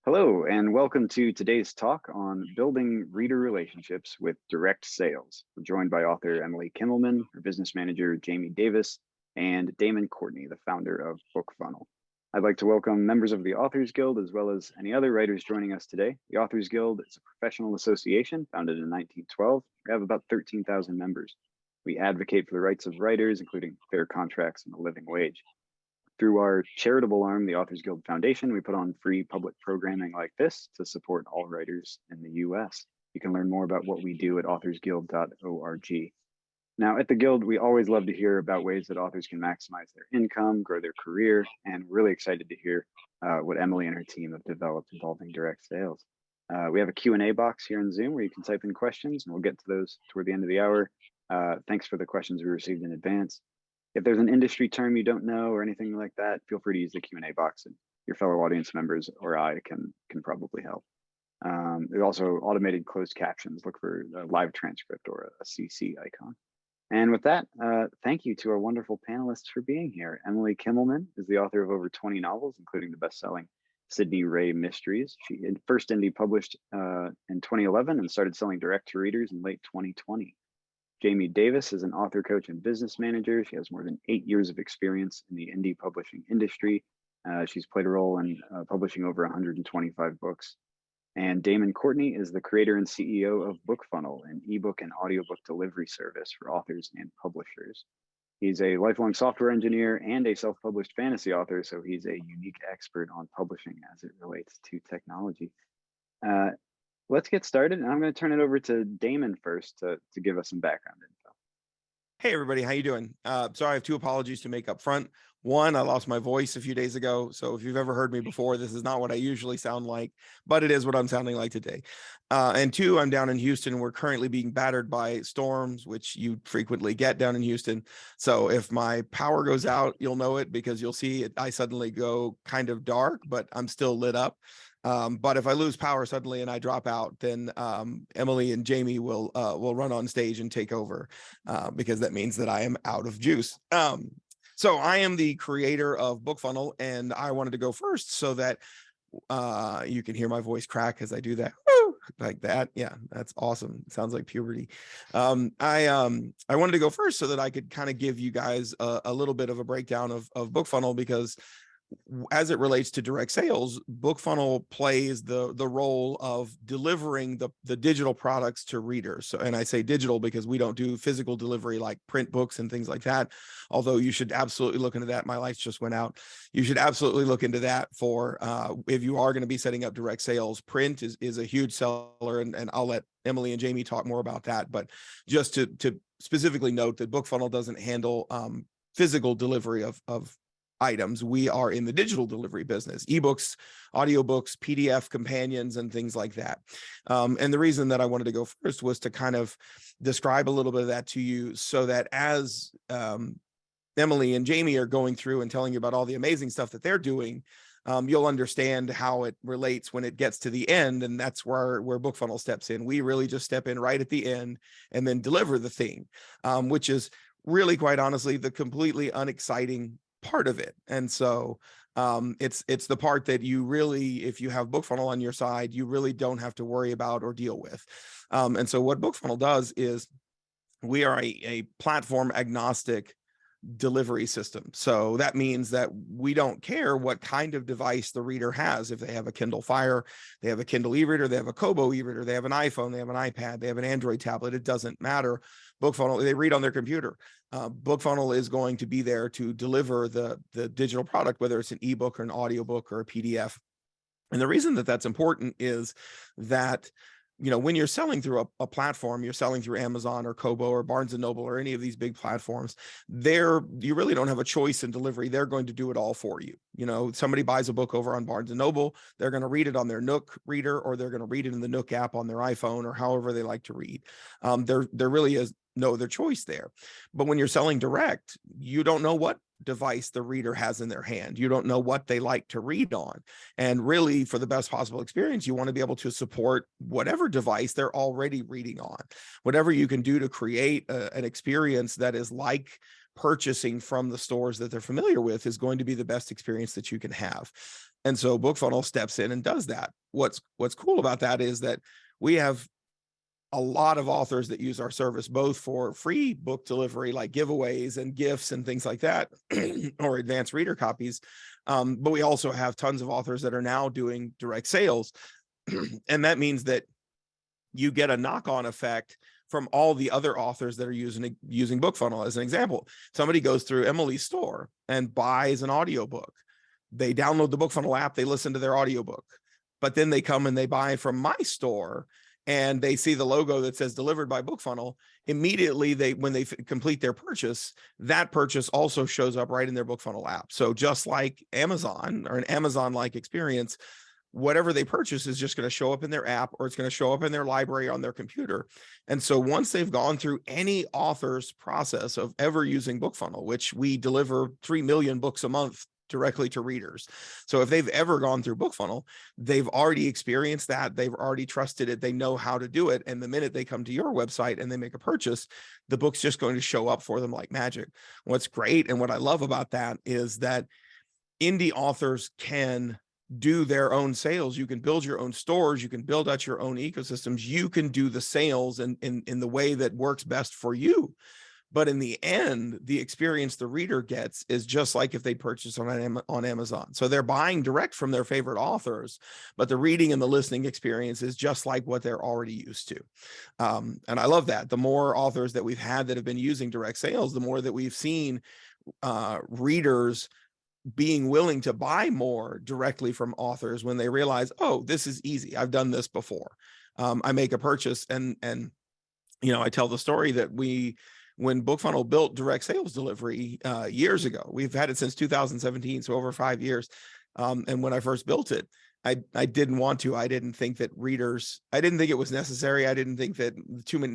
Hello, and welcome to today's talk on building reader relationships with direct sales. We're joined by author Emily Kimelman, her business manager Jamie Davis, and Damon Courtney, the founder of BookFunnel. I'd like to welcome members of the Authors Guild as well as any other writers joining us today. The Authors Guild is a professional association founded in 1912. We have about 13,000 members. We advocate for the rights of writers, including fair contracts and a living wage. Through our charitable arm, the Authors Guild Foundation, we put on free public programming like this to support all writers in the US. You can learn more about what we do at authorsguild.org. Now, at the Guild, we always love to hear about ways that authors can maximize their income, grow their career, and we're really excited to hear what Emily and her team have developed involving direct sales. We have a Q&A box here in Zoom where you can type in questions, and we'll get to those toward the end of the hour. Thanks for the questions we received in advance. If there's an industry term you don't know or anything like that, feel free to use the Q&A box, and your fellow audience members or I can probably help. There's also automated closed captions. Look for a live transcript or a CC icon. And with that, thank you to our wonderful panelists for being here. Emily Kimelman is the author of over 20 novels, including the best-selling Sidney Ray Mysteries. She first indie published in 2011 and started selling direct to readers in late 2020. Jamie Davis is an author, coach, and business manager. She has more than 8 years of experience in the indie publishing industry. She's played a role in publishing over 125 books. And Damon Courtney is the creator and CEO of BookFunnel, an ebook and audiobook delivery service for authors and publishers. He's a lifelong software engineer and a self-published fantasy author, so he's a unique expert on publishing as it relates to technology. Let's get started, and I'm going to turn it over to Damon first to give us some background info. Hey everybody, how you doing? So I have two apologies to make up front. One, I lost my voice a few days ago, so if you've ever heard me before, this is not what I usually sound like, but it is what I'm sounding like today. And two, I'm down in Houston. We're currently being battered by storms, which you frequently get down in Houston. So if my power goes out, you'll know it because you'll see it. I suddenly go kind of dark, but I'm still lit up. But if I lose power suddenly and I drop out, then Emily and Jamie will run on stage and take over because that means that I am out of juice. So I am the creator of BookFunnel, and I wanted to go first so that you can hear my voice crack as I do that. Woo! Like that. Yeah, that's awesome. It sounds like puberty. I wanted to go first so that I could kind of give you guys a little bit of a breakdown of BookFunnel, because as it relates to direct sales, BookFunnel plays the role of delivering the digital products to readers. So, and I say digital because we don't do physical delivery like print books and things like that. Although you should absolutely look into that. My lights just went out. You should absolutely look into that for if you are going to be setting up direct sales. Print is a huge seller, and I'll let Emily and Jamie talk more about that. But just to specifically note that BookFunnel doesn't handle physical delivery of items. We are in the digital delivery business, ebooks, audiobooks, PDF companions, and things like that. And the reason that I wanted to go first was to kind of describe a little bit of that to you so that as Emily and Jamie are going through and telling you about all the amazing stuff that they're doing, you'll understand how it relates when it gets to the end. And that's where BookFunnel steps in. We really just step in right at the end and then deliver the thing, which is really, quite honestly, the completely unexciting part of it. And so it's the part that you really, if you have BookFunnel on your side, you really don't have to worry about or deal with. And so what BookFunnel does is we are a platform agnostic delivery system. So that means that we don't care what kind of device the reader has. If they have a Kindle Fire, they have a Kindle e-reader, they have a Kobo e-reader, they have an iPhone, they have an iPad, they have an Android tablet, it doesn't matter. BookFunnel, they read on their computer. BookFunnel is going to be there to deliver the digital product, whether it's an ebook or an audiobook or a PDF. And the reason that that's important is that, you know, when you're selling through a platform, you're selling through Amazon or Kobo or Barnes and Noble or any of these big platforms, you really don't have a choice in delivery. They're going to do it all for you. You know, somebody buys a book over on Barnes and Noble, they're going to read it on their Nook reader, or they're going to read it in the Nook app on their iPhone, or however they like to read. There really is no other choice there. But when you're selling direct, you don't know what device the reader has in their hand. You don't know what they like to read on. And really, for the best possible experience, you want to be able to support whatever device they're already reading on. Whatever you can do to create an experience that is like purchasing from the stores that they're familiar with is going to be the best experience that you can have. And so BookFunnel steps in and does that. What's cool about that is that we have a lot of authors that use our service, both for free book delivery, like giveaways and gifts and things like that, or advanced reader copies. But we also have tons of authors that are now doing direct sales. And that means that you get a knock-on effect from all the other authors that are using BookFunnel. As an example, somebody goes through Emily's store and buys an audiobook. They download the BookFunnel app, they listen to their audiobook, but then they come and they buy from my store and they see the logo that says delivered by BookFunnel. Immediately, when they complete their purchase, that purchase also shows up right in their BookFunnel app. So just like Amazon, or an Amazon-like experience, whatever they purchase is just going to show up in their app, or it's going to show up in their library on their computer. And so once they've gone through any author's process of ever using BookFunnel, which we deliver 3 million books a month directly to readers. So if they've ever gone through BookFunnel, they've already experienced that. They've already trusted it. They know how to do it. And the minute they come to your website and they make a purchase, the book's just going to show up for them like magic. What's great and what I love about that is that indie authors can do their own sales. You can build your own stores. You can build out your own ecosystems. You can do the sales in the way that works best for you. But in the end, the experience the reader gets is just like if they purchase on Amazon. So they're buying direct from their favorite authors, but the reading and the listening experience is just like what they're already used to. And I love that. The more authors that we've had that have been using direct sales, the more that we've seen readers being willing to buy more directly from authors when they realize, oh, this is easy. I've done this before. I make a purchase and I tell the story that when BookFunnel built direct sales delivery years ago, we've had it since 2017, so over 5 years. And when I first built it, I didn't want to. I didn't think that I didn't think it was necessary. I didn't think that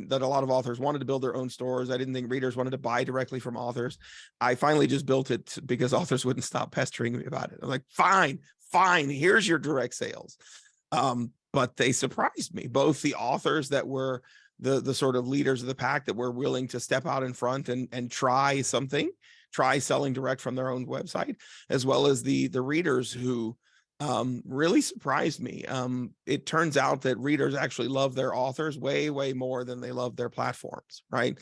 that a lot of authors wanted to build their own stores. I didn't think readers wanted to buy directly from authors. I finally just built it because authors wouldn't stop pestering me about it. I'm like, fine, here's your direct sales. But they surprised me, both the authors that were the sort of leaders of the pack that were willing to step out in front and try selling direct from their own website, as well as the readers who really surprised me. It turns out that readers actually love their authors way, way more than they love their platforms, right?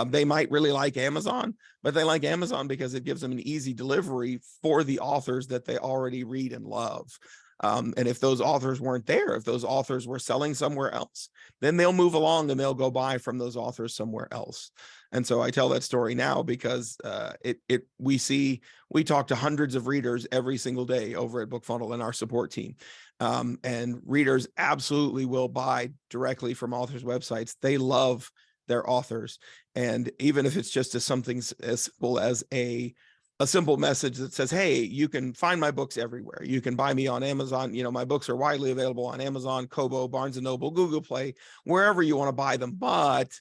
They might really like Amazon, but they like Amazon because it gives them an easy delivery for the authors that they already read and love. And if those authors weren't there, if those authors were selling somewhere else, then they'll move along and they'll go buy from those authors somewhere else. And so I tell that story now because we talk to hundreds of readers every single day over at BookFunnel and our support team. And readers absolutely will buy directly from authors' websites. They love their authors. And even if it's just something as simple as a simple message that says, hey, you can find my books everywhere. You can buy me on Amazon. My books are widely available on Amazon, Kobo, Barnes & Noble, Google Play, wherever you want to buy them. But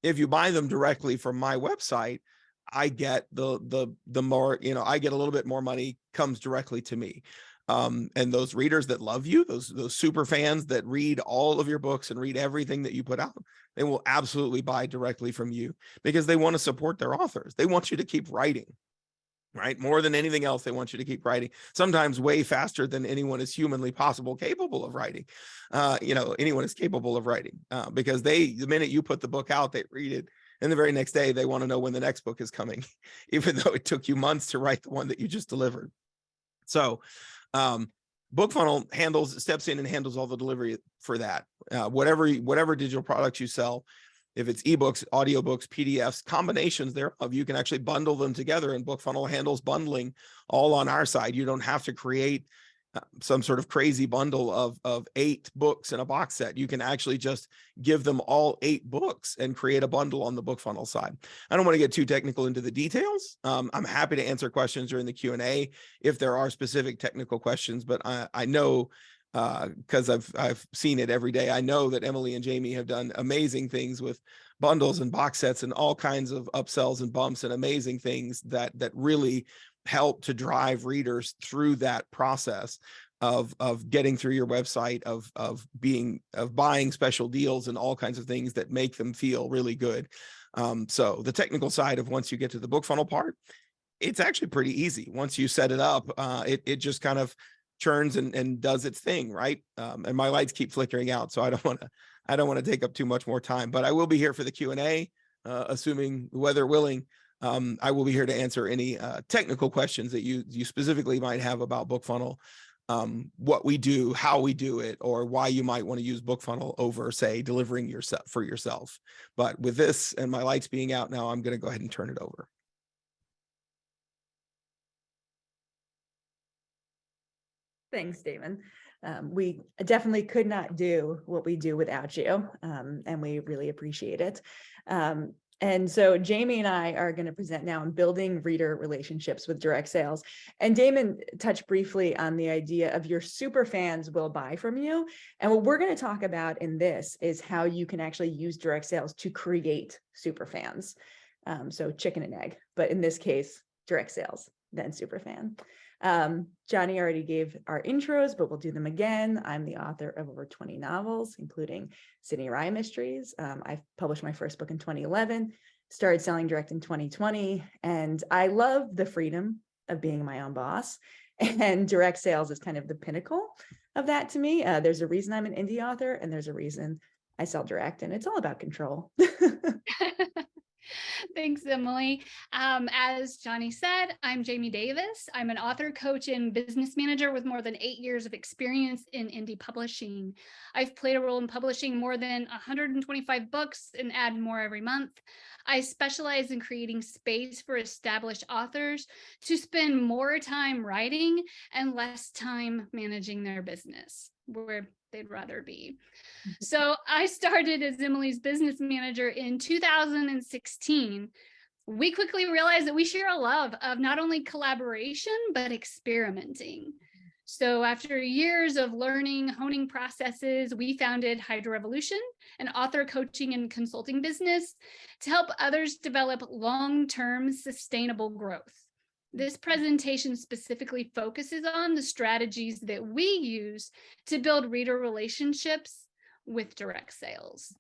if you buy them directly from my website, I get the more, I get a little bit more money comes directly to me. And those readers that love you, those super fans that read all of your books and read everything that you put out, they will absolutely buy directly from you because they want to support their authors. They want you to keep writing. Right? More than anything else, they want you to keep writing, sometimes way faster than anyone is humanly capable of writing. Anyone is capable of writing because the minute you put the book out, they read it. And the very next day, they want to know when the next book is coming, even though it took you months to write the one that you just delivered. So BookFunnel steps in and handles all the delivery for that. Whatever digital products you sell, if it's ebooks, audiobooks, PDFs, combinations thereof, you can actually bundle them together, and BookFunnel handles bundling all on our side. You don't have to create some sort of crazy bundle of 8 books in a box set. You can actually just give them all 8 books and create a bundle on the BookFunnel side. I don't want to get too technical into the details. I'm happy to answer questions during the Q&A if there are specific technical questions, but I know because I've seen it every day. I know that Emily and Jamie have done amazing things with bundles and box sets and all kinds of upsells and bumps and amazing things that really help to drive readers through that process of getting through your website, of buying special deals and all kinds of things that make them feel really good. So the technical side of once you get to the BookFunnel part, it's actually pretty easy. Once you set it up, it just kind of churns and does its thing, right? And my lights keep flickering out, so I don't want to take up too much more time. But I will be here for the Q&A, assuming weather willing. I will be here to answer any technical questions that you specifically might have about BookFunnel, what we do, how we do it, or why you might want to use BookFunnel over, say, delivering yourself for yourself. But with this and my lights being out now, I'm going to go ahead and turn it over. Thanks, Damon. We definitely could not do what we do without you, and we really appreciate it. And so Jamie and I are going to present now on building reader relationships with direct sales. And Damon touched briefly on the idea of your super fans will buy from you. And what we're going to talk about in this is how you can actually use direct sales to create super fans. So chicken and egg, but in this case, direct sales, then super fan. Johnny already gave our intros, but we'll do them again. I'm the author of over 20 novels, including Sydney Rye Mysteries. I published my first book in 2011, started selling direct in 2020, and I love the freedom of being my own boss. And direct sales is kind of the pinnacle of that to me. There's a reason I'm an indie author, and there's a reason I sell direct, and it's all about control. Thanks, Emily. As Johnny said, I'm Jamie Davis. I'm an author, coach, and business manager with more than 8 years of experience in indie publishing. I've played a role in publishing more than 125 books and add more every month. I specialize in creating space for established authors to spend more time writing and less time managing their business, where they'd rather be. So I started as Emily's business manager in 2016. We quickly realized that we share a love of not only collaboration, but experimenting. So after years of learning, honing processes, we founded Hydra Revolution, an author coaching and consulting business to help others develop long-term sustainable growth. This presentation specifically focuses on the strategies that we use to build reader relationships with direct sales.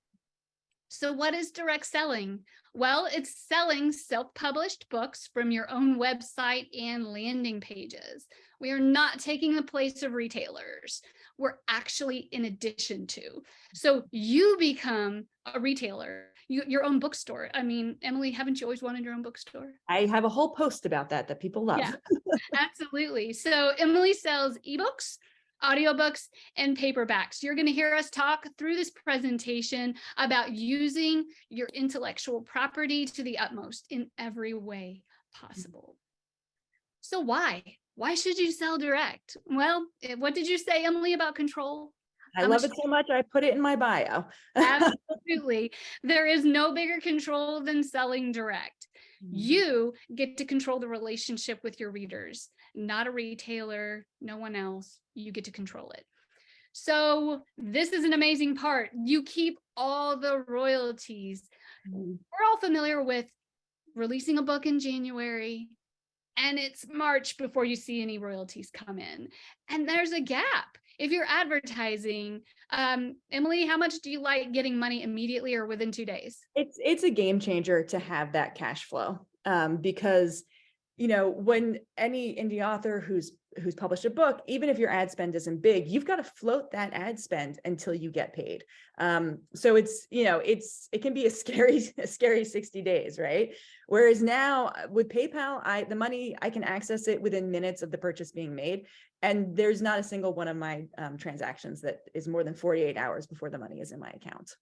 So what is direct selling? Well, it's selling self-published books from your own website and landing pages. We are not taking the place of retailers. We're actually in addition to. So you become a retailer, your own bookstore. I mean, Emily, haven't you always wanted your own bookstore? I have a whole post about that people love. Yeah, absolutely. So Emily sells ebooks, audiobooks, and paperbacks. You're going to hear us talk through this presentation about using your intellectual property to the utmost in every way possible. So why? Why should you sell direct? Well, what did you say, Emily, about control? I love it so much, I put it in my bio. Absolutely. There is no bigger control than selling direct. You get to control the relationship with your readers, not a retailer, no one else. You get to control it. So this is an amazing part. You keep all the royalties. We're all familiar with releasing a book in January, and it's March before you see any royalties come in. And there's a gap. If you're advertising, Emily, how much do you like getting money immediately or within 2 days? It's a game changer to have that cash flow, because when any indie author who's published a book, even if your ad spend isn't big, you've got to float that ad spend until you get paid. So it can be a scary 60 days, right? Whereas now with PayPal, the money, I can access it within minutes of the purchase being made. And there's not a single one of my transactions that is more than 48 hours before the money is in my account.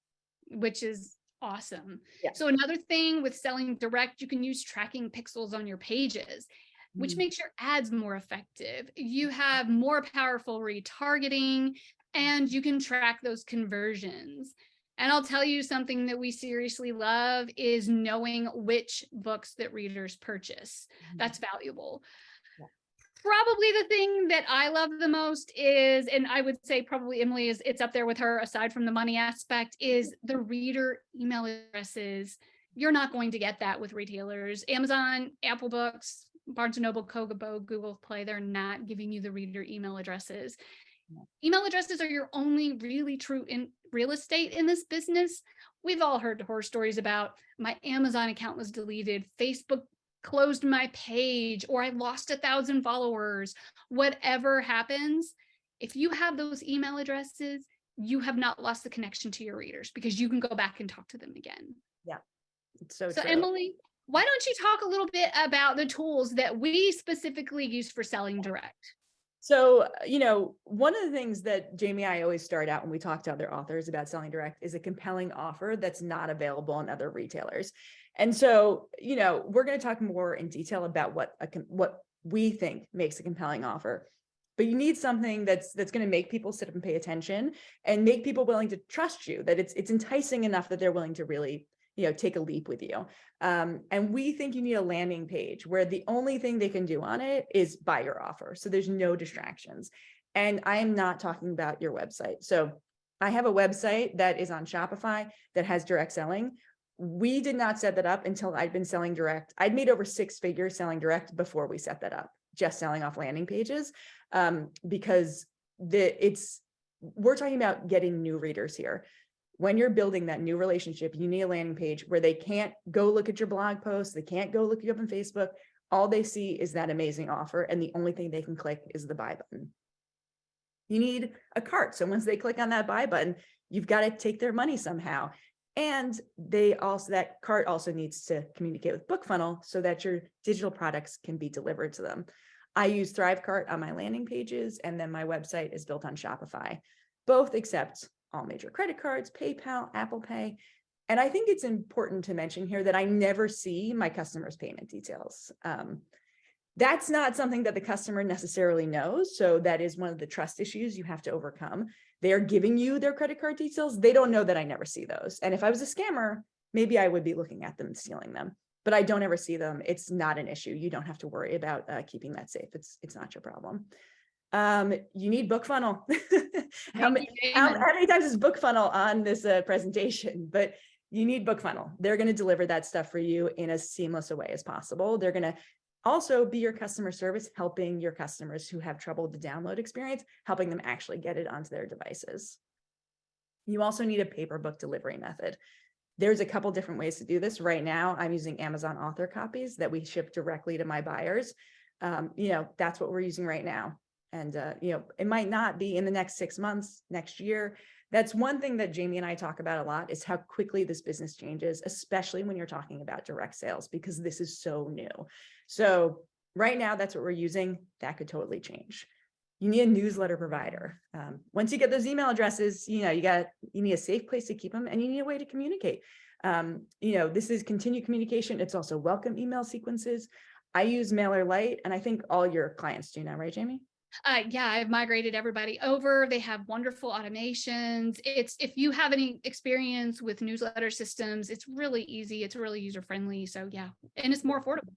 Which is awesome. Yeah. So another thing with selling direct, you can use tracking pixels on your pages, which makes your ads more effective. You have more powerful retargeting, and you can track those conversions. And I'll tell you something that we seriously love is knowing which books that readers purchase. That's valuable. Probably the thing that I love the most is, and I would say probably Emily it's up there with her aside from the money aspect, is the reader email addresses. You're not going to get that with retailers. Amazon, Apple Books, Barnes & Noble, Kobo, Google Play, they're not giving you the reader email addresses. Email addresses are your only really true in real estate in this business. We've all heard horror stories about my Amazon account was deleted, Facebook closed my page, or I lost 1,000 followers. Whatever happens, if you have those email addresses, you have not lost the connection to your readers because you can go back and talk to them again. Yeah, it's so So true. Emily, why don't you talk a little bit about the tools that we specifically use for selling direct? So, one of the things that Jamie and I always start out when we talk to other authors about selling direct is a compelling offer that's not available in other retailers. And so, we're going to talk more in detail about what we think makes a compelling offer. But you need something that's going to make people sit up and pay attention and make people willing to trust you, that it's enticing enough that they're willing to really, take a leap with you. And we think you need a landing page where the only thing they can do on it is buy your offer. So there's no distractions. And I am not talking about your website. So I have a website that is on Shopify that has direct selling. We did not set that up until I'd been selling direct. I'd made over 6 figures selling direct before we set that up, just selling off landing pages, because we're talking about getting new readers here. When you're building that new relationship, you need a landing page where they can't go look at your blog posts. They can't go look you up on Facebook. All they see is that amazing offer. And the only thing they can click is the buy button. You need a cart. So once they click on that buy button, you've got to take their money somehow. And that cart also needs to communicate with BookFunnel so that your digital products can be delivered to them. I use ThriveCart on my landing pages, and then my website is built on Shopify. Both accept all major credit cards, PayPal, Apple Pay. And I think it's important to mention here that I never see my customers' payment details. That's not something that the customer necessarily knows. So that is one of the trust issues you have to overcome. They are giving you their credit card details. They don't know that I never see those. And if I was a scammer, maybe I would be looking at them and stealing them, but I don't ever see them. It's not an issue. You don't have to worry about keeping that safe. It's not your problem. You need BookFunnel. How many times is BookFunnel on this presentation? But you need BookFunnel. They're going to deliver that stuff for you in as seamless a way as possible. They're going to also be your customer service, helping your customers who have trouble with the download experience, helping them actually get it onto their devices. You also need a paper book delivery method. There's a couple different ways to do this. Right now, I'm using Amazon author copies that we ship directly to my buyers. That's what we're using right now. And, it might not be in the next 6 months, next year. That's one thing that Jamie and I talk about a lot, is how quickly this business changes, especially when you're talking about direct sales, because this is so new. So right now, that's what we're using. That could totally change. You need a newsletter provider. Once you get those email addresses, you need a safe place to keep them, and you need a way to communicate. This is continued communication. It's also welcome email sequences. I use MailerLite, and I think all your clients do now, right, Jamie? Yeah, I've migrated everybody over. They have wonderful automations. If you have any experience with newsletter systems, it's really easy. It's really user-friendly. So yeah, and it's more affordable.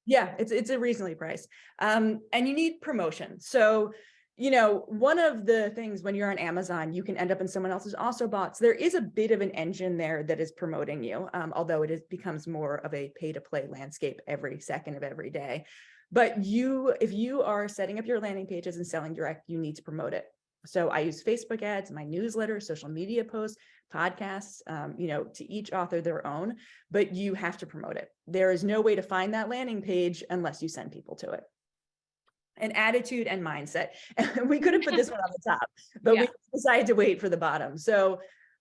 Yeah, it's a reasonably priced. And you need promotion. So, one of the things when you're on Amazon, you can end up in someone else's also bought. So there is a bit of an engine there that is promoting you, although becomes more of a pay-to-play landscape every second of every day. But if you are setting up your landing pages and selling direct, you need to promote it. So I use Facebook ads, my newsletter, social media posts, podcasts, to each author their own, but you have to promote it. There is no way to find that landing page unless you send people to it. And attitude and mindset. We could have put this one on the top, but we decided to wait for the bottom. So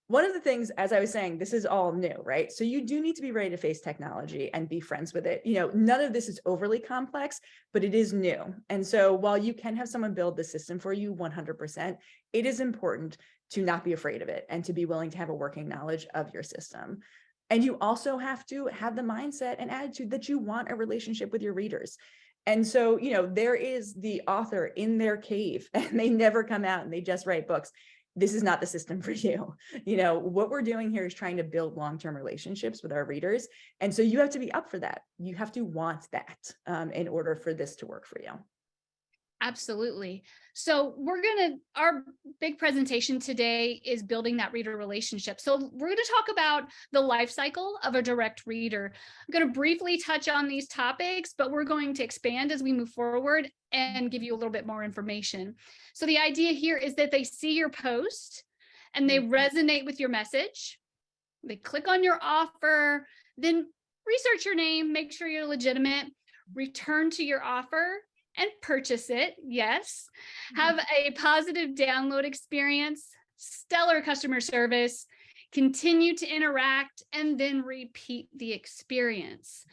one of the things, as I was saying, this is all new, right? So you do need to be ready to face technology and be friends with it. None of this is overly complex, but it is new. And so while you can have someone build the system for you 100%, it is important to not be afraid of it and to be willing to have a working knowledge of your system. And you also have to have the mindset and attitude that you want a relationship with your readers. And so, there is the author in their cave and they never come out and they just write books. This is not the system for you. What we're doing here is trying to build long-term relationships with our readers. And so you have to be up for that. You have to want that in order for this to work for you. Absolutely. So our big presentation today is building that reader relationship. So we're going to talk about the life cycle of a direct reader. I'm going to briefly touch on these topics, but we're going to expand as we move forward and give you a little bit more information. So the idea here is that they see your post and they resonate with your message. They click on your offer, then research your name, make sure you're legitimate, return to your offer and purchase it. Yes. Have a positive download experience, stellar customer service, continue to interact, and then repeat the experience.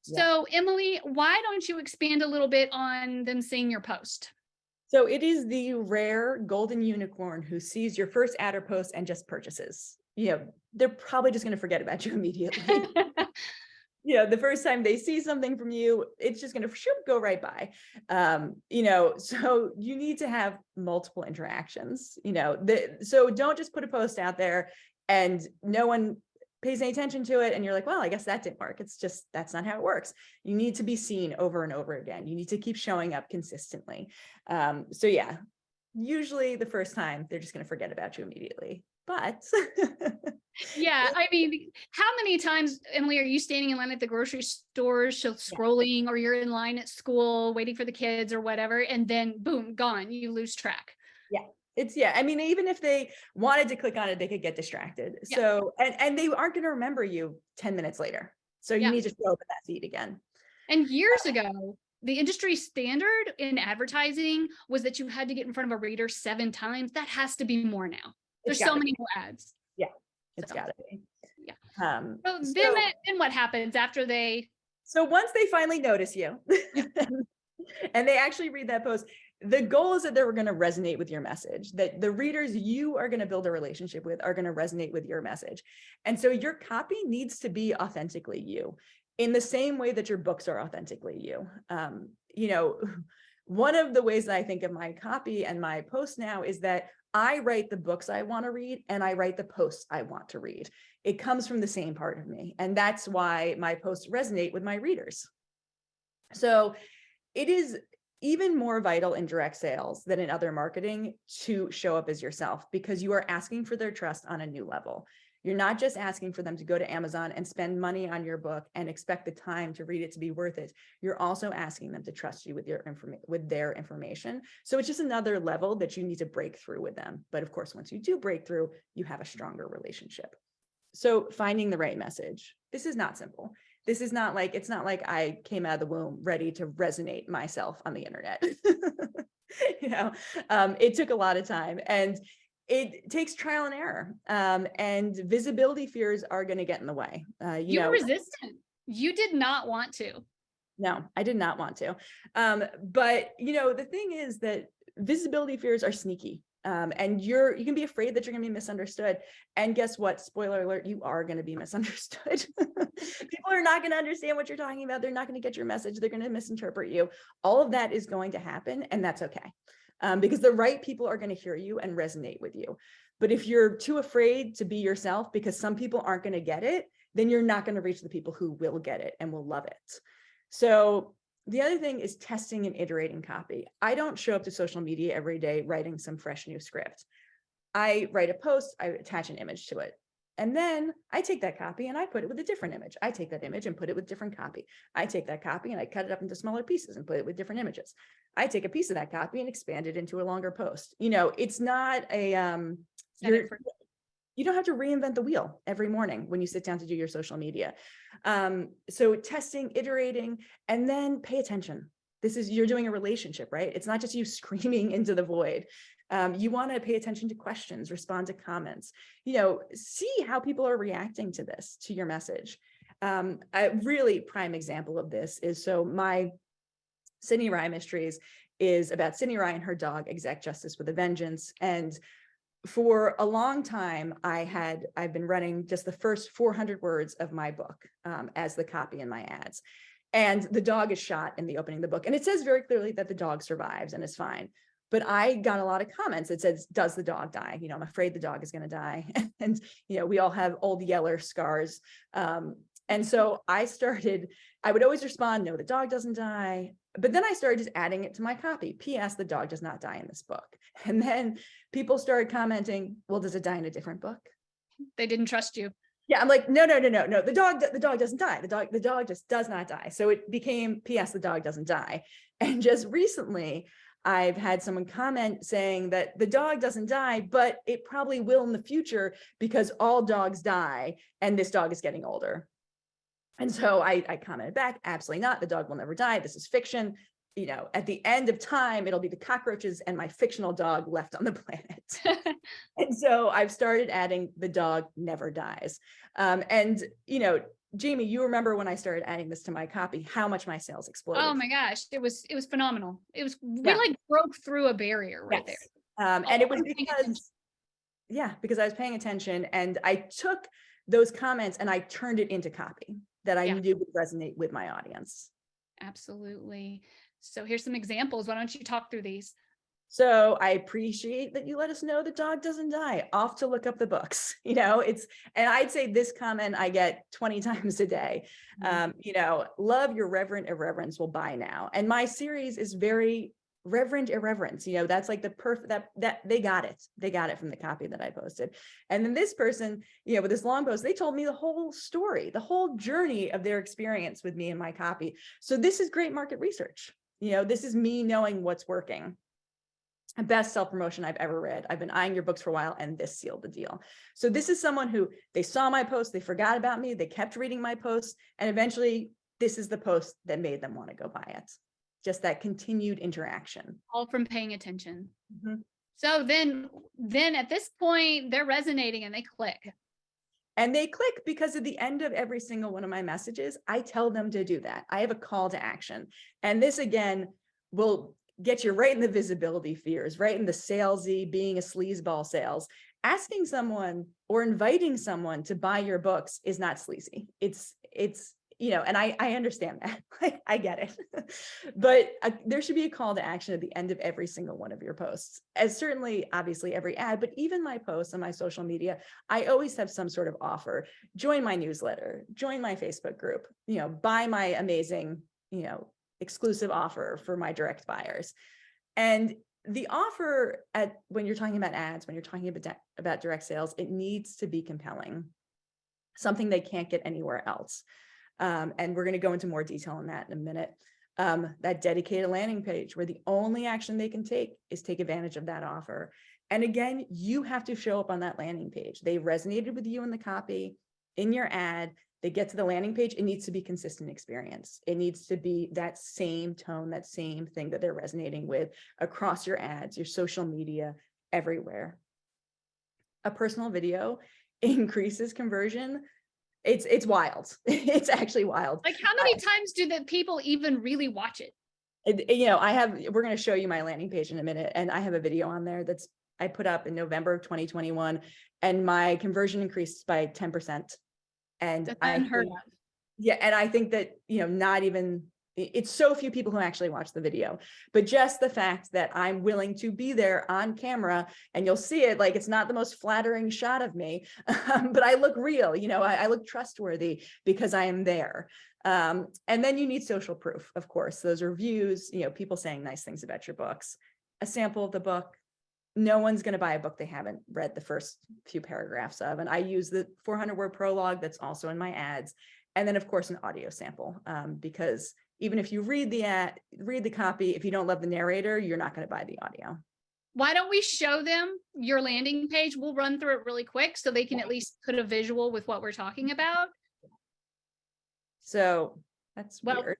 Yeah. So, Emily, why don't you expand a little bit on them seeing your post? So it is the rare golden unicorn who sees your first ad or post and just purchases. They're probably just going to forget about you immediately. The first time they see something from you, it's just going to go right by. So you need to have multiple interactions, so don't just put a post out there and no one pays any attention to it. And you're like, well, I guess that didn't work. It's just, that's not how it works. You need to be seen over and over again. You need to keep showing up consistently. So yeah, usually the first time they're just going to forget about you immediately, but yeah, I mean, how many times, Emily, are you standing in line at the grocery store, scrolling, or you're in line at school waiting for the kids or whatever, and then boom, gone, you lose track. Yeah. I mean, even if they wanted to click on it, they could get distracted. Yeah. So, and they aren't going to remember you 10 minutes later. So you need to show up at that feed again. And years ago, the industry standard in advertising was that you had to get in front of a reader 7 times. That has to be more now. There's so many more ads. Yeah, it's gotta be. Yeah. Then what happens after they? So once they finally notice you and they actually read that post, the goal is that they're going to resonate with your message, that the readers you are going to build a relationship with are going to resonate with your message. And so your copy needs to be authentically you, in the same way that your books are authentically you. One of the ways that I think of my copy and my posts now is that I write the books I want to read and I write the posts I want to read. It comes from the same part of me. And that's why my posts resonate with my readers. So it is even more vital in direct sales than in other marketing to show up as yourself, because you are asking for their trust on a new level. You're not just asking for them to go to Amazon and spend money on your book and expect the time to read it to be worth it. You're also asking them to trust you with their information. So it's just another level that you need to break through with them. But of course, once you do break through, you have a stronger relationship. So finding the right message. This is not simple. It's not like I came out of the womb ready to resonate myself on the internet. It took a lot of time, and it takes trial and error, and visibility fears are going to get in the way. You were resistant. You did not want to. No, I did not want to. But the thing is that visibility fears are sneaky. And you can be afraid that you're going to be misunderstood. And guess what? Spoiler alert, you are going to be misunderstood. People are not going to understand what you're talking about. They're not going to get your message. They're going to misinterpret you. All of that is going to happen, and that's okay. Because the right people are going to hear you and resonate with you. But if you're too afraid to be yourself because some people aren't going to get it, then you're not going to reach the people who will get it and will love it. So the other thing is testing and iterating copy. I don't show up to social media every day writing some fresh new script. I write a post, I attach an image to it. And then I take that copy and I put it with a different image. I take that image and put it with different copy. I take that copy and I cut it up into smaller pieces and put it with different images. I take a piece of that copy and expand it into a longer post. It's not you don't have to reinvent the wheel every morning when you sit down to do your social media. So testing, iterating, and then pay attention. You're doing a relationship, right? It's not just you screaming into the void. You want to pay attention to questions, respond to comments, see how people are reacting to this, to your message. A really prime example of this is, my Sydney Rye Mysteries is about Sydney Rye and her dog, Exec Justice with a Vengeance. And for a long time, I've been running just the first 400 words of my book as the copy in my ads. And the dog is shot in the opening of the book. And it says very clearly that the dog survives and is fine. But I got a lot of comments that says, does the dog die? I'm afraid the dog is going to die. And, we all have old Yeller scars. And so I would always respond, no, the dog doesn't die. But then I started just adding it to my copy. P.S. the dog does not die in this book. And then people started commenting, well, does it die in a different book? They didn't trust you. Yeah, I'm like, no. The dog doesn't die. The dog just does not die. So it became P.S. the dog doesn't die. And just recently, I've had someone comment saying that the dog doesn't die, but it probably will in the future because all dogs die and this dog is getting older. And so I commented back, absolutely not. The dog will never die. This is fiction. You know, at the end of time, it'll be the cockroaches and my fictional dog left on the planet. And so I've started adding the dog never dies. And, you know, Jamie, you remember when I started adding this to my copy, how much my sales exploded. Oh my gosh, it was phenomenal. It was, we Yeah. like broke through a barrier right Yes. there. And it was I'm paying attention. because I was paying attention and I took those comments and I turned it into copy that I Yeah. knew would resonate with my audience. Absolutely. So here's some examples. Why don't you talk through these? So I appreciate that you let us know the dog doesn't die. Off to look up the books. You know, and I'd say this comment I get 20 times a day. You know, love your reverent irreverence will buy now. And my series is very reverent irreverence. You know, that's like the perfect, that they got it. They got it from the copy that I posted. And then this person, you know, with this long post, they told me the whole story, the whole journey of their experience with me and my copy. So this is great market research. You know, this is me knowing what's working. Best self-promotion I've ever read. I've been eyeing your books for a while and this sealed the deal. So this is someone who they saw my post, they forgot about me, they kept reading my posts, and eventually this is the post that made them want to go buy it. Just that continued interaction. All from paying attention. Mm-hmm. So then at this point, they're resonating and they click. And they click because at the end of every single one of my messages, I tell them to do that. I have a call to action. And this again will get you right in the visibility fears, right in the salesy, being a sleazeball sales. Asking someone or inviting someone to buy your books is not sleazy. It's you know, and I understand that. I get it. But there should be a call to action at the end of every single one of your posts. As certainly, obviously, every ad, but even my posts on my social media, I always have some sort of offer. Join my newsletter, join my Facebook group, you know, buy my amazing, you know, exclusive offer for my direct buyers. And the offer when you're talking about ads, when you're talking about direct sales, it needs to be compelling, something they can't get anywhere else. And we're going to go into more detail on that in a minute. That dedicated landing page where the only action they can take is take advantage of that offer. And again, you have to show up on that landing page. They resonated with you in the copy, in your ad. They get to the landing page, it needs to be consistent experience. It needs to be that same tone, that same thing that they're resonating with across your ads, your social media, everywhere. A personal video increases conversion. It's wild. It's actually wild. Like how many times do the people even really watch it? You know, we're going to show you my landing page in a minute. And I have a video on there I put up in November of 2021 and my conversion increased by 10%. And That's unheard of. Yeah. And I think that, you know, not even, it's so few people who actually watch the video, but just the fact that I'm willing to be there on camera and you'll see it, like, it's not the most flattering shot of me, but I look real, you know, I look trustworthy because I am there. And then you need social proof, of course, those reviews, you know, people saying nice things about your books, a sample of the book. No one's going to buy a book they haven't read the first few paragraphs of. And I use the 400-word prologue that's also in my ads. And then, of course, an audio sample, because even if you read the copy, if you don't love the narrator, you're not going to buy the audio. Why don't we show them your landing page? We'll run through it really quick so they can at least put a visual with what we're talking about. So that's weird.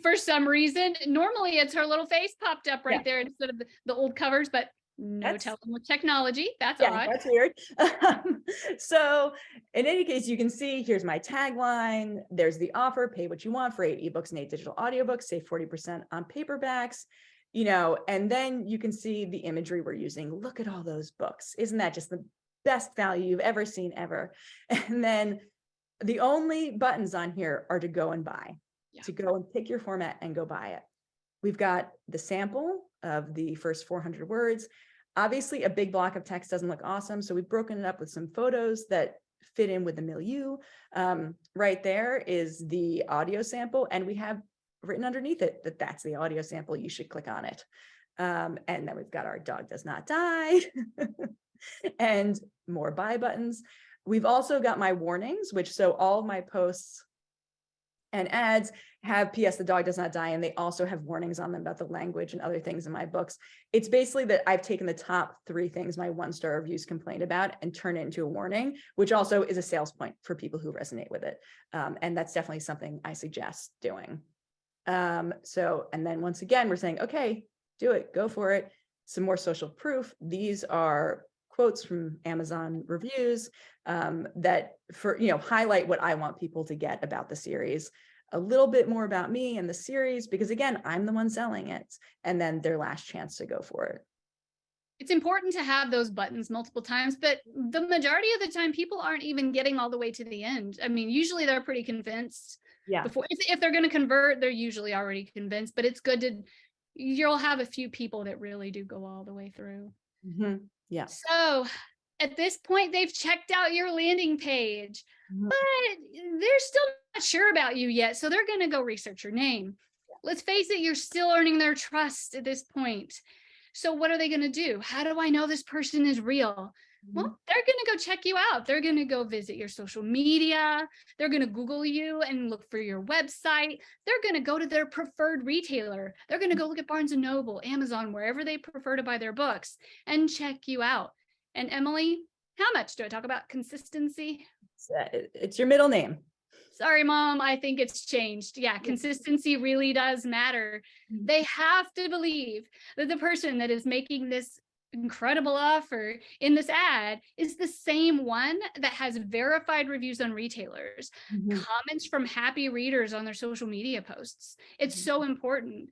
For some reason, normally it's her little face popped up right there instead of the old covers, but no telling with technology. That's odd. That's weird. So in any case, you can see here's my tagline. There's the offer, pay what you want for 8 ebooks and 8 digital audiobooks, save 40% on paperbacks, you know, and then you can see the imagery we're using. Look at all those books. Isn't that just the best value you've ever seen ever? And then the only buttons on here are to go and buy, to go and pick your format and go buy it. We've got the sample of the first 400 words. Obviously, a big block of text doesn't look awesome, so we've broken it up with some photos that fit in with the milieu. Right there is the audio sample, and we have written underneath it that that's the audio sample. You should click on it. And then we've got our dog does not die and more buy buttons. We've also got my warnings, so all of my posts And ads have PS the dog does not die, and they also have warnings on them about the language and other things in my books. It's basically that I've taken the top 3 things my 1-star reviews complained about and turned it into a warning, which also is a sales point for people who resonate with it. And that's definitely something I suggest doing. And then once again, we're saying, okay, do it, go for it. Some more social proof. These are quotes from Amazon reviews that highlight what I want people to get about the series. A little bit more about me and the series, because again, I'm the one selling it, and then their last chance to go for it. It's important to have those buttons multiple times, but the majority of the time people aren't even getting all the way to the end. I mean, usually they're pretty convinced. Yeah. Before, if they're going to convert, they're usually already convinced, but it's good to, you'll have a few people that really do go all the way through. Mm-hmm. Yeah. So at this point, they've checked out your landing page, Mhm. but they're still not sure about you yet. So they're going to go research your name. Let's face it, you're still earning their trust at this point. So what are they going to do? How do I know this person is real? Well, they're going to go check you out. They're going to go visit your social media. They're going to Google you and look for your website. They're going to go to their preferred retailer. They're going to go look at Barnes & Noble, Amazon, wherever they prefer to buy their books, and check you out. And Emily, how much do I talk about consistency? It's your middle name. Sorry, Mom, I think it's changed. Yeah, consistency really does matter. They have to believe that the person that is making this incredible offer in this ad is the same one that has verified reviews on retailers, comments from happy readers on their social media posts. It's so important.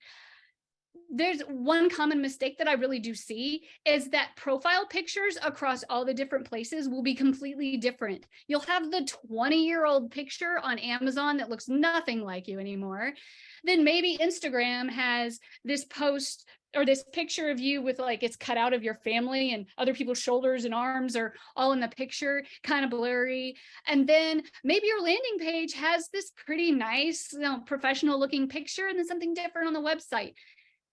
There's one common mistake that I really do see is that profile pictures across all the different places will be completely different. You'll have the 20-year-old picture on Amazon that looks nothing like you anymore. Then maybe Instagram has this post or this picture of you with like it's cut out of your family and other people's shoulders and arms are all in the picture, kind of blurry. And then maybe your landing page has this pretty nice, professional looking picture and then something different on the website.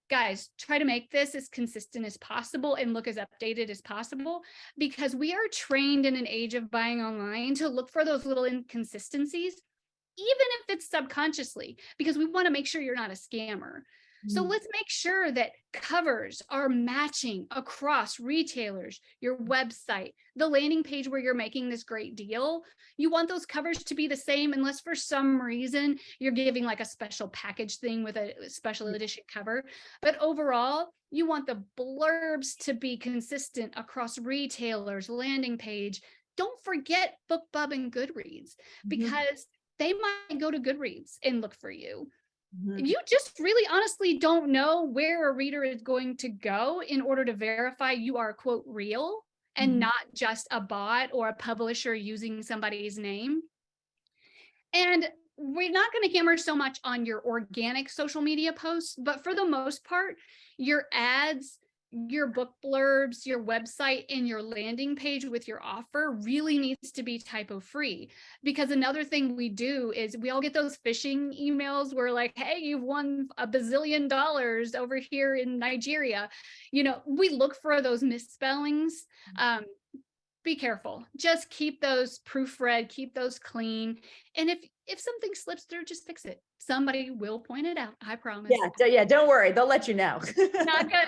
Guys, try to make this as consistent as possible and look as updated as possible, because we are trained in an age of buying online to look for those little inconsistencies, even if it's subconsciously, because we want to make sure you're not a scammer. So let's make sure that covers are matching across retailers, your website, the landing page where you're making this great deal. You want those covers to be the same unless for some reason you're giving like a special package thing with a special edition cover. But overall, you want the blurbs to be consistent across retailers, landing page. Don't forget BookBub and Goodreads, because they might go to Goodreads and look for you. You just really honestly don't know where a reader is going to go in order to verify you are, quote, real and not just a bot or a publisher using somebody's name. And we're not going to hammer so much on your organic social media posts, but for the most part, your ads, your book blurbs, your website, and your landing page with your offer really needs to be typo free. Because another thing we do is we all get those phishing emails where like, hey, you've won $1 bazillion over here in Nigeria. We look for those misspellings. Be careful. Just keep those proofread, keep those clean. And if something slips through, just fix it. Somebody will point it out. I promise. Yeah. Don't worry. They'll let you know.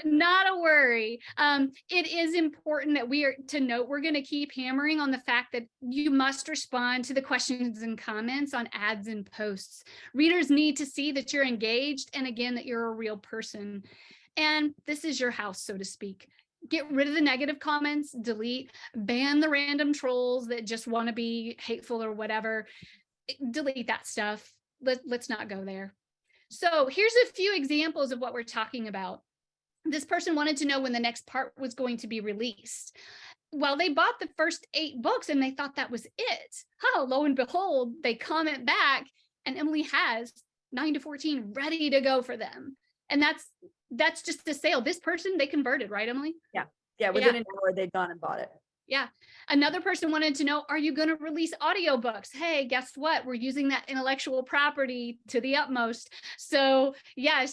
Not a worry. It is important that we're going to keep hammering on the fact that you must respond to the questions and comments on ads and posts. Readers need to see that you're engaged and again, that you're a real person. And this is your house, so to speak. Get rid of the negative comments, delete, ban the random trolls that just want to be hateful or whatever. Delete that stuff. Let's not go there. So here's a few examples of what we're talking about. This person wanted to know when the next part was going to be released. Well, they bought the first 8 books and they thought that was it. Lo and behold, they comment back and Emily has 9 to 14 ready to go for them. And that's just a sale. This person, they converted, right, Emily? Yeah. Within an hour, they'd gone and bought it. Yeah. Another person wanted to know, are you going to release audiobooks? Hey, guess what? We're using that intellectual property to the utmost. So yeah,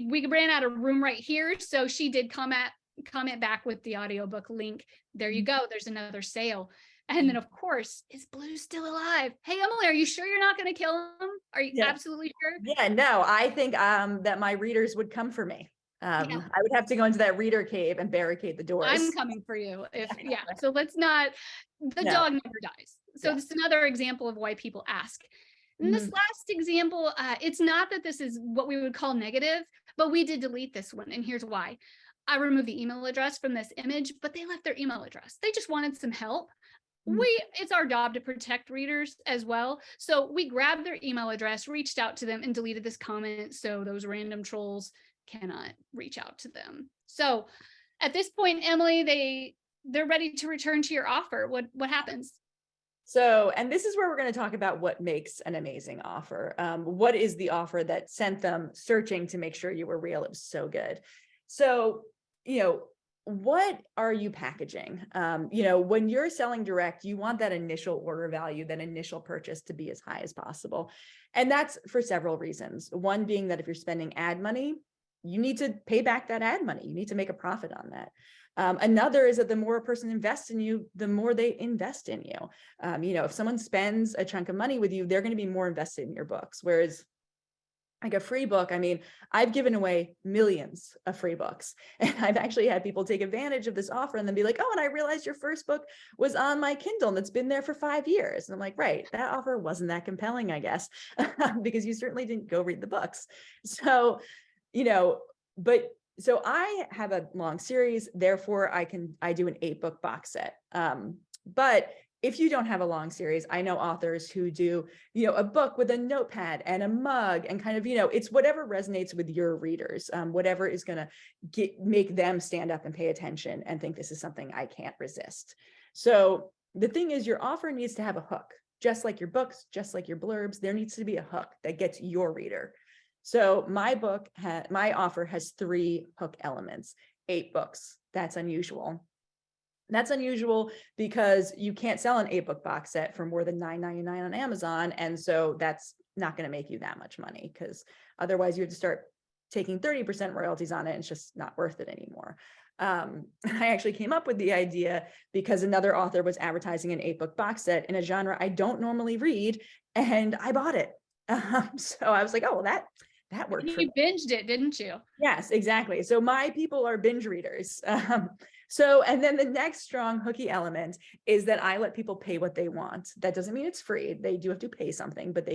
we ran out of room right here. So she did comment back with the audiobook link. There you go. There's another sale. And then, of course, is Blue still alive? Hey, Emily, are you sure you're not going to kill him? Are you absolutely sure? Yeah, no, I think that my readers would come for me. I would have to go into that reader cave and barricade the doors. I'm coming for you. So let's not, the dog never dies. So this is another example of why people ask. And this last example, it's not that this is what we would call negative, but we did delete this one. And here's why. I removed the email address from this image, but they left their email address. They just wanted some help. It's our job to protect readers as well. So we grabbed their email address, reached out to them, and deleted this comment so those random trolls cannot reach out to them. So at this point, Emily, they're ready to return to your offer. What happens? So, and this is where we're going to talk about what makes an amazing offer. What is the offer that sent them searching to make sure you were real? It was so good. So, what are you packaging? When you're selling direct, you want that initial order value, that initial purchase to be as high as possible. And that's for several reasons. One being that if you're spending ad money, you need to pay back that ad money. You need to make a profit on that. Another is that the more a person invests in you, the more they invest in you. If someone spends a chunk of money with you, they're going to be more invested in your books. Whereas like a free book, I've given away millions of free books. And I've actually had people take advantage of this offer and then be like, oh, and I realized your first book was on my Kindle and it's been there for 5 years. And I'm like, right, that offer wasn't that compelling, I guess, because you certainly didn't go read the books. So, so I have a long series, therefore I do an 8-book box set. But if you don't have a long series, I know authors who do, a book with a notepad and a mug and kind of, it's whatever resonates with your readers, whatever is going to make them stand up and pay attention and think this is something I can't resist. So the thing is, your offer needs to have a hook, just like your books, just like your blurbs. There needs to be a hook that gets your reader. So my offer has 3 hook elements, 8 books. That's unusual. That's unusual because you can't sell an 8-book box set for more than $9.99 on Amazon. And so that's not going to make you that much money because otherwise you have to start taking 30% royalties on it. And it's just not worth it anymore. I actually came up with the idea because another author was advertising an 8-book box set in a genre I don't normally read, and I bought it. So I was like, oh, well, that worked. You binged it, didn't you? Yes, exactly. So my people are binge readers. And then the next strong hooky element is that I let people pay what they want. That doesn't mean it's free. They do have to pay something, but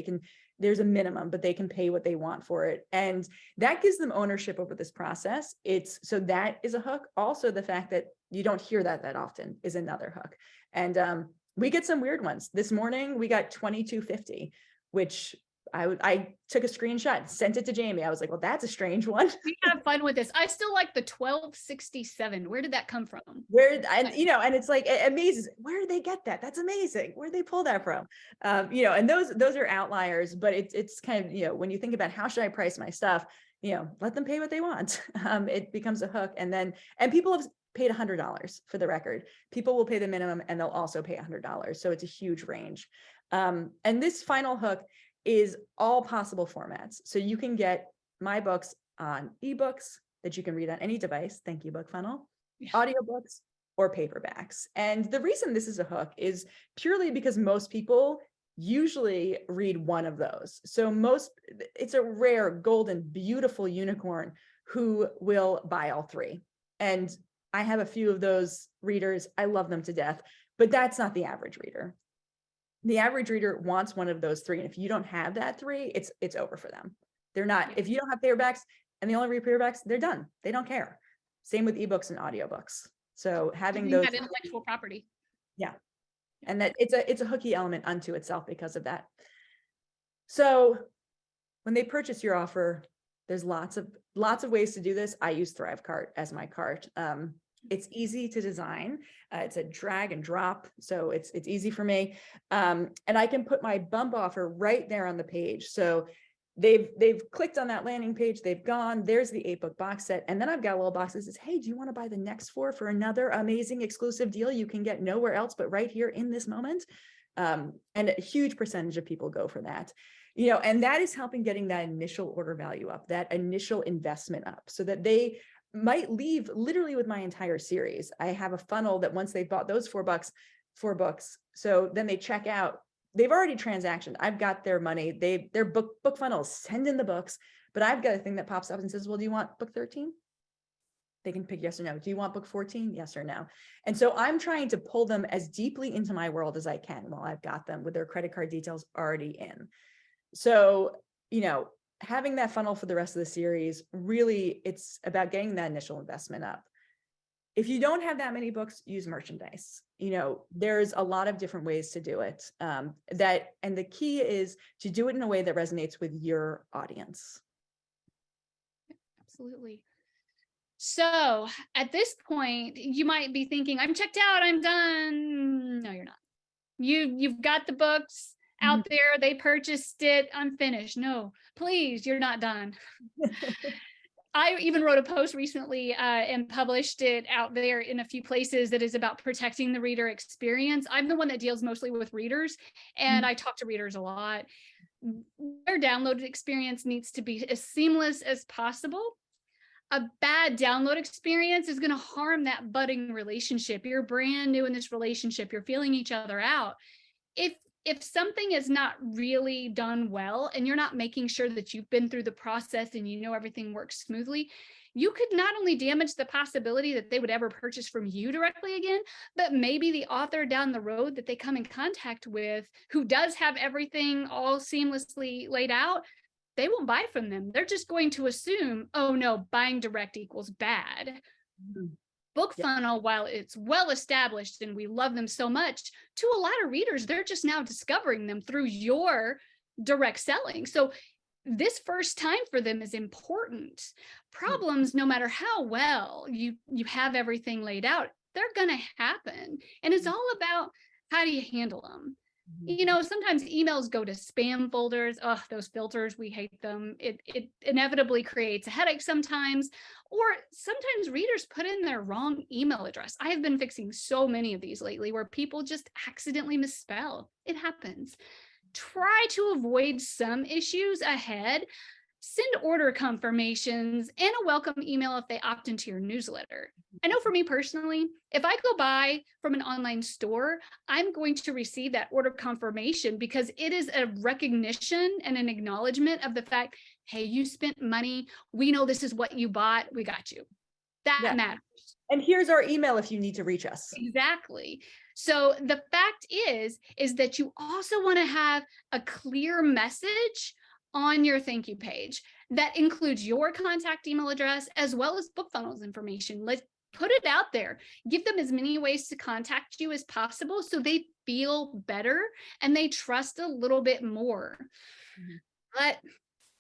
there's a minimum, but they can pay what they want for it. And that gives them ownership over this process. So that is a hook. Also, the fact that you don't hear that often is another hook. And we get some weird ones. This morning, we got $22.50, which I took a screenshot, sent it to Jamie. I was like, well, that's a strange one. We have fun with this. I still like the $12.67. Where did that come from? And it's like, it amazes. Where did they get that? That's amazing. Where did they pull that from? And those are outliers, but it's kind of, when you think about how should I price my stuff, let them pay what they want. It becomes a hook. And people have paid $100 for the record. People will pay the minimum and they'll also pay $100. So it's a huge range. And this final hook is all possible formats. So you can get my books on ebooks that you can read on any device. Thank you, BookFunnel. Yeah. Audiobooks or paperbacks. And the reason this is a hook is purely because most people usually read one of those. So it's a rare, golden, beautiful unicorn who will buy all 3. And I have a few of those readers. I love them to death, but that's not the average reader. The average reader wants one of those 3. And if you don't have that 3, it's over for them. They're not, if you don't have paperbacks and they only read paperbacks, they're done. They don't care. Same with ebooks and audiobooks. So having those, that intellectual property. Yeah. And that it's a hooky element unto itself because of that. So when they purchase your offer, there's lots of ways to do this. I use ThriveCart as my cart. It's easy to design. It's a drag and drop. So it's easy for me. And I can put my bump offer right there on the page. So they've clicked on that landing page. They've gone, there's the 8-book box set. And then I've got a little box that says, hey, do you want to buy the next 4 for another amazing exclusive deal you can get nowhere else but right here in this moment? And a huge percentage of people go for that. And that is helping getting that initial order value up, that initial investment up, so that they might leave literally with my entire series. I have a funnel that once they've bought those $4, for books. So then they check out, they've already transactioned. I've got their money. Their BookFunnel send in the books, but I've got a thing that pops up and says, well, do you want book 13? They can pick yes or no. Do you want book 14? Yes or no. And so I'm trying to pull them as deeply into my world as I can while I've got them with their credit card details already in. So, having that funnel for the rest of the series, really, it's about getting that initial investment up. If you don't have that many books, use merchandise. There's a lot of different ways to do it. And the key is to do it in a way that resonates with your audience. Absolutely. So at this point, you might be thinking, I'm checked out, I'm done. No, you're not. You've got the books out there, they purchased it, I'm finished. No, please, you're not done. I even wrote a post recently and published it out there in a few places that is about protecting the reader experience. I'm the one that deals mostly with readers, and I talk to readers a lot. Their downloaded experience needs to be as seamless as possible. A bad download experience is going to harm that budding relationship. You're brand new in this relationship. You're feeling each other out. If something is not really done well and you're not making sure that you've been through the process and everything works smoothly, you could not only damage the possibility that they would ever purchase from you directly again, but maybe the author down the road that they come in contact with who does have everything all seamlessly laid out, they won't buy from them. They're just going to assume, oh no, buying direct equals bad. BookFunnel, while it's well established and we love them so much, to a lot of readers, they're just now discovering them through your direct selling. So this first time for them is important. Problems, no matter how well you have everything laid out, they're going to happen. And it's all about how do you handle them? Sometimes emails go to spam folders. Oh, those filters, we hate them. It inevitably creates a headache sometimes, or sometimes readers put in their wrong email address. I have been fixing so many of these lately where people just accidentally misspell. It happens. Try to avoid some issues ahead. Send order confirmations and a welcome email if they opt into your newsletter. I know for me personally, if I go buy from an online store, I'm going to receive that order confirmation because it is a recognition and an acknowledgement of the fact, hey, you spent money. We know this is what you bought. We got you. That matters. And here's our email if you need to reach us. Exactly. So the fact is that you also want to have a clear message on your thank you page that includes your contact email address as well as BookFunnel's information. Let's put it out there. Give them as many ways to contact you as possible so they feel better and they trust a little bit more. But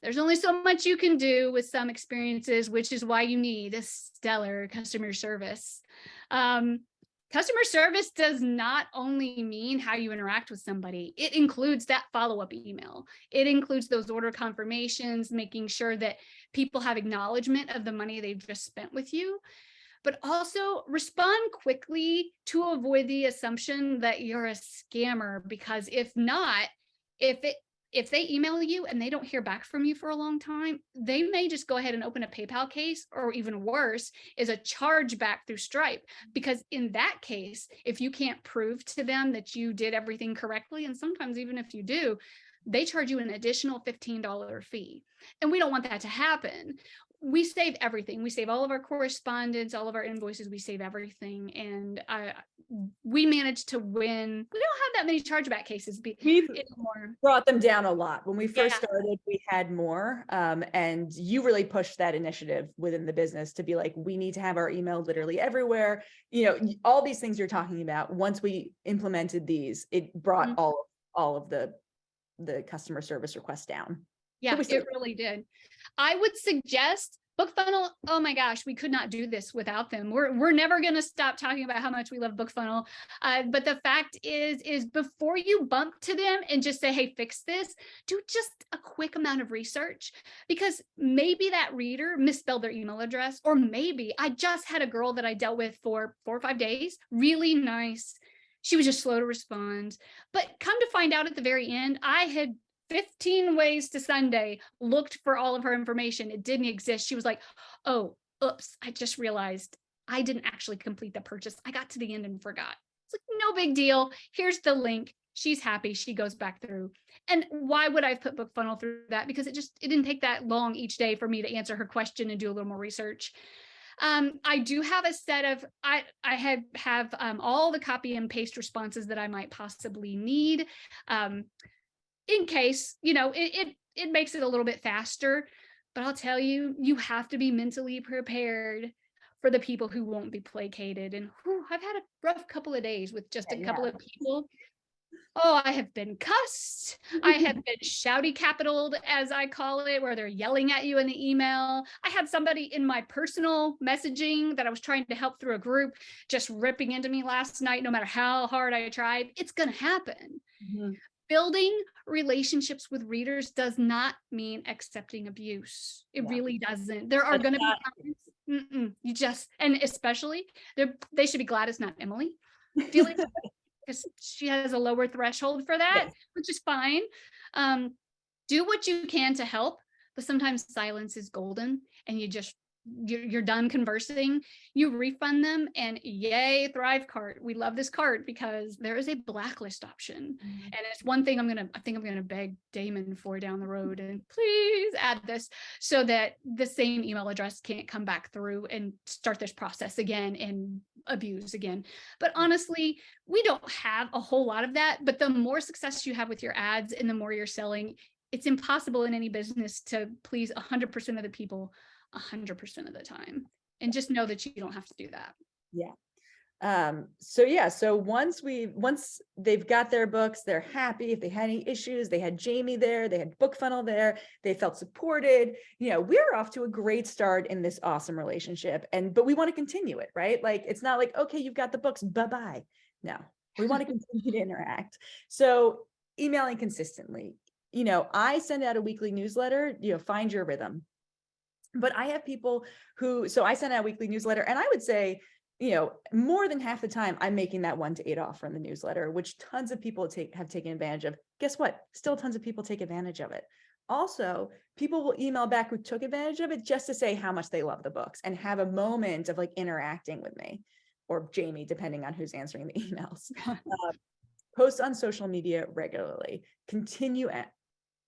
there's only so much you can do with some experiences, which is why you need a stellar customer service. Customer service does not only mean how you interact with somebody, it includes that follow-up email. It includes those order confirmations, making sure that people have acknowledgement of the money they've just spent with you, but also respond quickly to avoid the assumption that you're a scammer, because if not, if they email you and they don't hear back from you for a long time, they may just go ahead and open a PayPal case, or even worse is a chargeback through Stripe. Because in that case, if you can't prove to them that you did everything correctly, and sometimes even if you do, they charge you an additional $15 fee. And we don't want that to happen. We save everything. We save all of our correspondence, all of our invoices, we save everything. And we managed to win. We don't have that many chargeback cases anymore. Brought them down a lot. When we first started, we had more. And you really pushed that initiative within the business to be like, we need to have our email literally everywhere. All these things you're talking about, once we implemented these, it brought all of the customer service requests down. Yeah, it really did. I would suggest BookFunnel. Oh my gosh, we could not do this without them. We're never going to stop talking about how much we love BookFunnel. But the fact is before you bump to them and just say, hey, fix this, do just a quick amount of research, because maybe that reader misspelled their email address, or maybe I just had a girl that I dealt with for 4 or 5 days, really nice. She was just slow to respond. But come to find out at the very end, I had 15 ways to Sunday, looked for all of her information. It didn't exist. She was like, oh, oops, I just realized I didn't actually complete the purchase. I got to the end and forgot. It's like, no big deal. Here's the link. She's happy. She goes back through. And why would I put BookFunnel through that? Because it didn't take that long each day for me to answer her question and do a little more research. I do have a set of, I have all the copy and paste responses that I might possibly need, in case, it makes it a little bit faster. But I'll tell you, you have to be mentally prepared for the people who won't be placated. And I've had a rough couple of days with just a couple of people. Oh, I have been cussed. I have been shouty capitaled, as I call it, where they're yelling at you in the email. I had somebody in my personal messaging that I was trying to help through a group just ripping into me last night, no matter how hard I tried. It's going to happen. Mm-hmm. Building relationships with readers does not mean accepting abuse. It really doesn't. There are going to be times, and especially, they should be glad it's not Emily dealing with it, because she has a lower threshold for that, which is fine. Do what you can to help, but sometimes silence is golden, and you're done conversing. You refund them, and yay, Thrive Cart. We love this cart because there is a blacklist option, and it's one thing I think I'm gonna beg Damon for down the road, and please add this so that the same email address can't come back through and start this process again and abuse again. But honestly, we don't have a whole lot of that. But the more success you have with your ads and the more you're selling, it's impossible in any business to please 100% of the people 100% of the time. And just know that you don't have to do that. So once they've got their books, they're happy. If they had any issues, they had Jamie there, they had BookFunnel there, they felt supported. We're off to a great start in this awesome relationship. But we want to continue it, right? Like, it's not like, okay, you've got the books, bye-bye. No, we want to continue to interact. So emailing consistently. I send out a weekly newsletter, find your rhythm. But I have people so I send out a weekly newsletter, and I would say, more than half the time I'm making that 1 to 8 off from the newsletter, which tons of people have taken advantage of. Guess what? Still tons of people take advantage of it. Also, people will email back who took advantage of it just to say how much they love the books and have a moment of like interacting with me or Jamie, depending on who's answering the emails. Post on social media regularly. Continue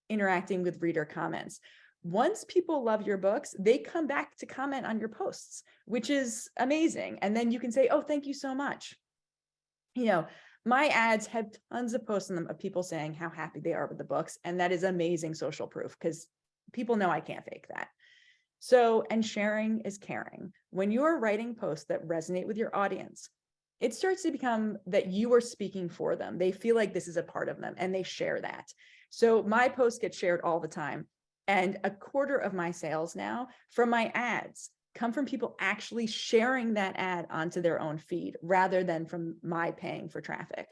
interacting with reader comments. Once people love your books, they come back to comment on your posts, which is amazing. And then you can say, oh, thank you so much. My ads have tons of posts in them of people saying how happy they are with the books. And that is amazing social proof, because people know I can't fake that. So, and sharing is caring. When you are writing posts that resonate with your audience, it starts to become that you are speaking for them. They feel like this is a part of them, and they share that. So my posts get shared all the time. And a quarter of my sales now from my ads come from people actually sharing that ad onto their own feed rather than from my paying for traffic,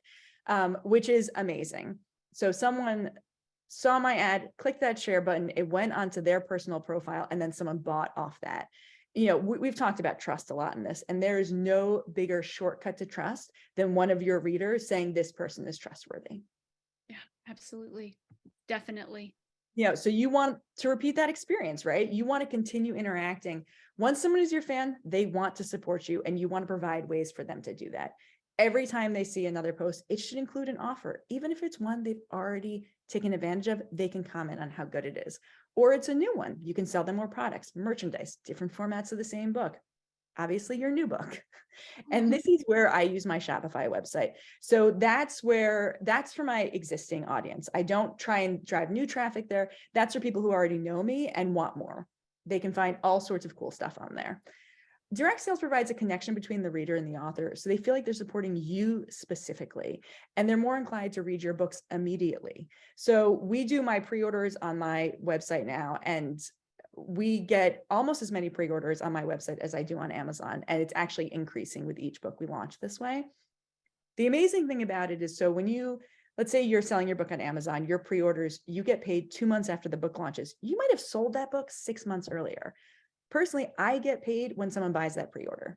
which is amazing. So someone saw my ad, clicked that share button, it went onto their personal profile, and then someone bought off that. We've talked about trust a lot in this, and there is no bigger shortcut to trust than one of your readers saying this person is trustworthy. Yeah, absolutely. Definitely. So you want to repeat that experience, right? You want to continue interacting. Once someone is your fan, they want to support you, and you want to provide ways for them to do that. Every time they see another post, it should include an offer. Even if it's one they've already taken advantage of, they can comment on how good it is. Or it's a new one. You can sell them more products, merchandise, different formats of the same book. Obviously your new book. And this is where I use my Shopify website. So that's for my existing audience. I don't try and drive new traffic there. That's for people who already know me and want more. They can find all sorts of cool stuff on there. Direct sales provides a connection between the reader and the author, so they feel like they're supporting you specifically, and they're more inclined to read your books immediately. So we do my pre-orders on my website now, and we get almost as many pre-orders on my website as I do on Amazon, and it's actually increasing with each book we launch this way. The amazing thing about it is, so when let's say you're selling your book on Amazon, your pre-orders, you get paid 2 months after the book launches. You might have sold that book 6 months earlier. Personally, I get paid when someone buys that pre-order.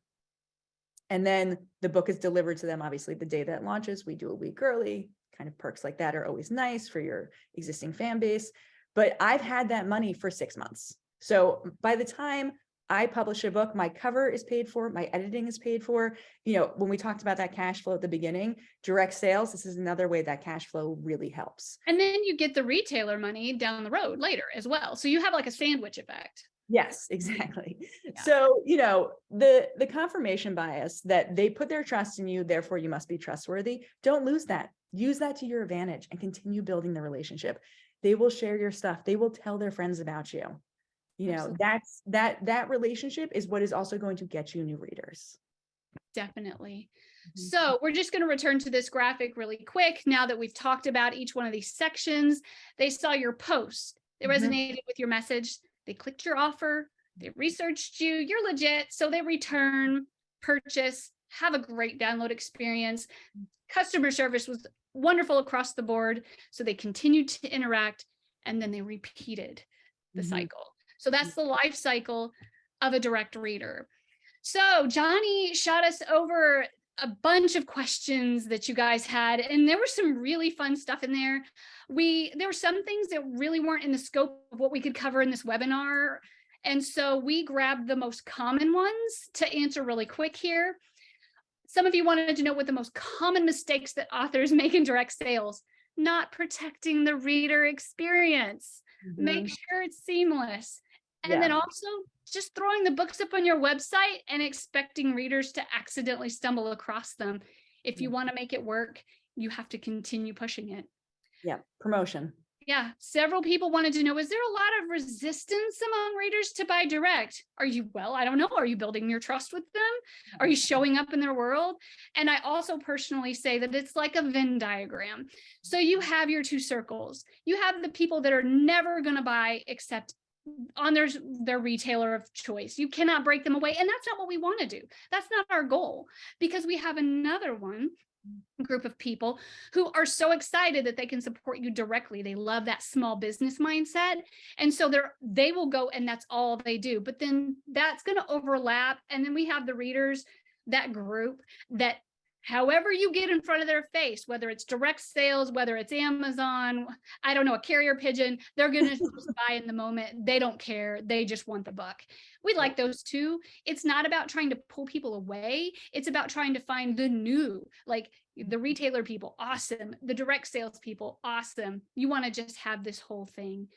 And then the book is delivered to them, obviously, the day that it launches. We do a week early. Kind of perks like that are always nice for your existing fan base. But I've had that money for 6 months. So by the time I publish a book, my cover is paid for, my editing is paid for. You know, when we talked about that cash flow at the beginning, direct sales, this is another way that cash flow really helps. And then you get the retailer money down the road later as well. So you have like a sandwich effect. Yes, exactly. Yeah. So, you know, the confirmation bias that they put their trust in you, therefore you must be trustworthy. Don't lose that. Use that to your advantage and continue building the relationship. They will share your stuff. They will tell their friends about you. You know, Absolutely. that relationship is what is also going to get you new readers. Definitely. Mhm. So we're just going to return to this graphic really quick. Now that we've talked about each one of these sections, they saw your post. They Mhm. resonated with your message. They clicked your offer. They researched you. You're legit. So they return, purchase, have a great download experience. Customer service was wonderful across the board. So they continued to interact, and then they repeated the Mhm. cycle. So that's the life cycle of a direct reader. So Johnny shot us over a bunch of questions that you guys had, and there was some really fun stuff in there. There were some things that really weren't in the scope of what we could cover in this webinar. And so we grabbed the most common ones to answer really quick here. Some of you wanted to know what the most common mistakes that authors make in direct sales. Not protecting the reader experience. Make sure it's seamless. And then also just throwing the books up on your website and expecting readers to accidentally stumble across them. If you want to make it work, you have to continue pushing it. Yeah, promotion. Yeah, several people wanted to know, is there a lot of resistance among readers to buy direct? I don't know. Are you building your trust with them? Are you showing up in their world? And I also personally say that it's like a Venn diagram. So you have your two circles. You have the people that are never going to buy except on their retailer of choice. You cannot break them away. And that's not what we want to do. That's not our goal, because we have another group of people who are so excited that they can support you directly. They love that small business mindset. And so they will go, and that's all they do. But then that's going to overlap. And then we have the readers, that group that however you get in front of their face, whether it's direct sales, whether it's Amazon, I don't know, a carrier pigeon, they're going to buy in the moment. They don't care. They just want the book. We like those too. It's not about trying to pull people away. It's about trying to find the new, like the retailer people, awesome. The direct sales people, awesome. You want to just have this whole thing.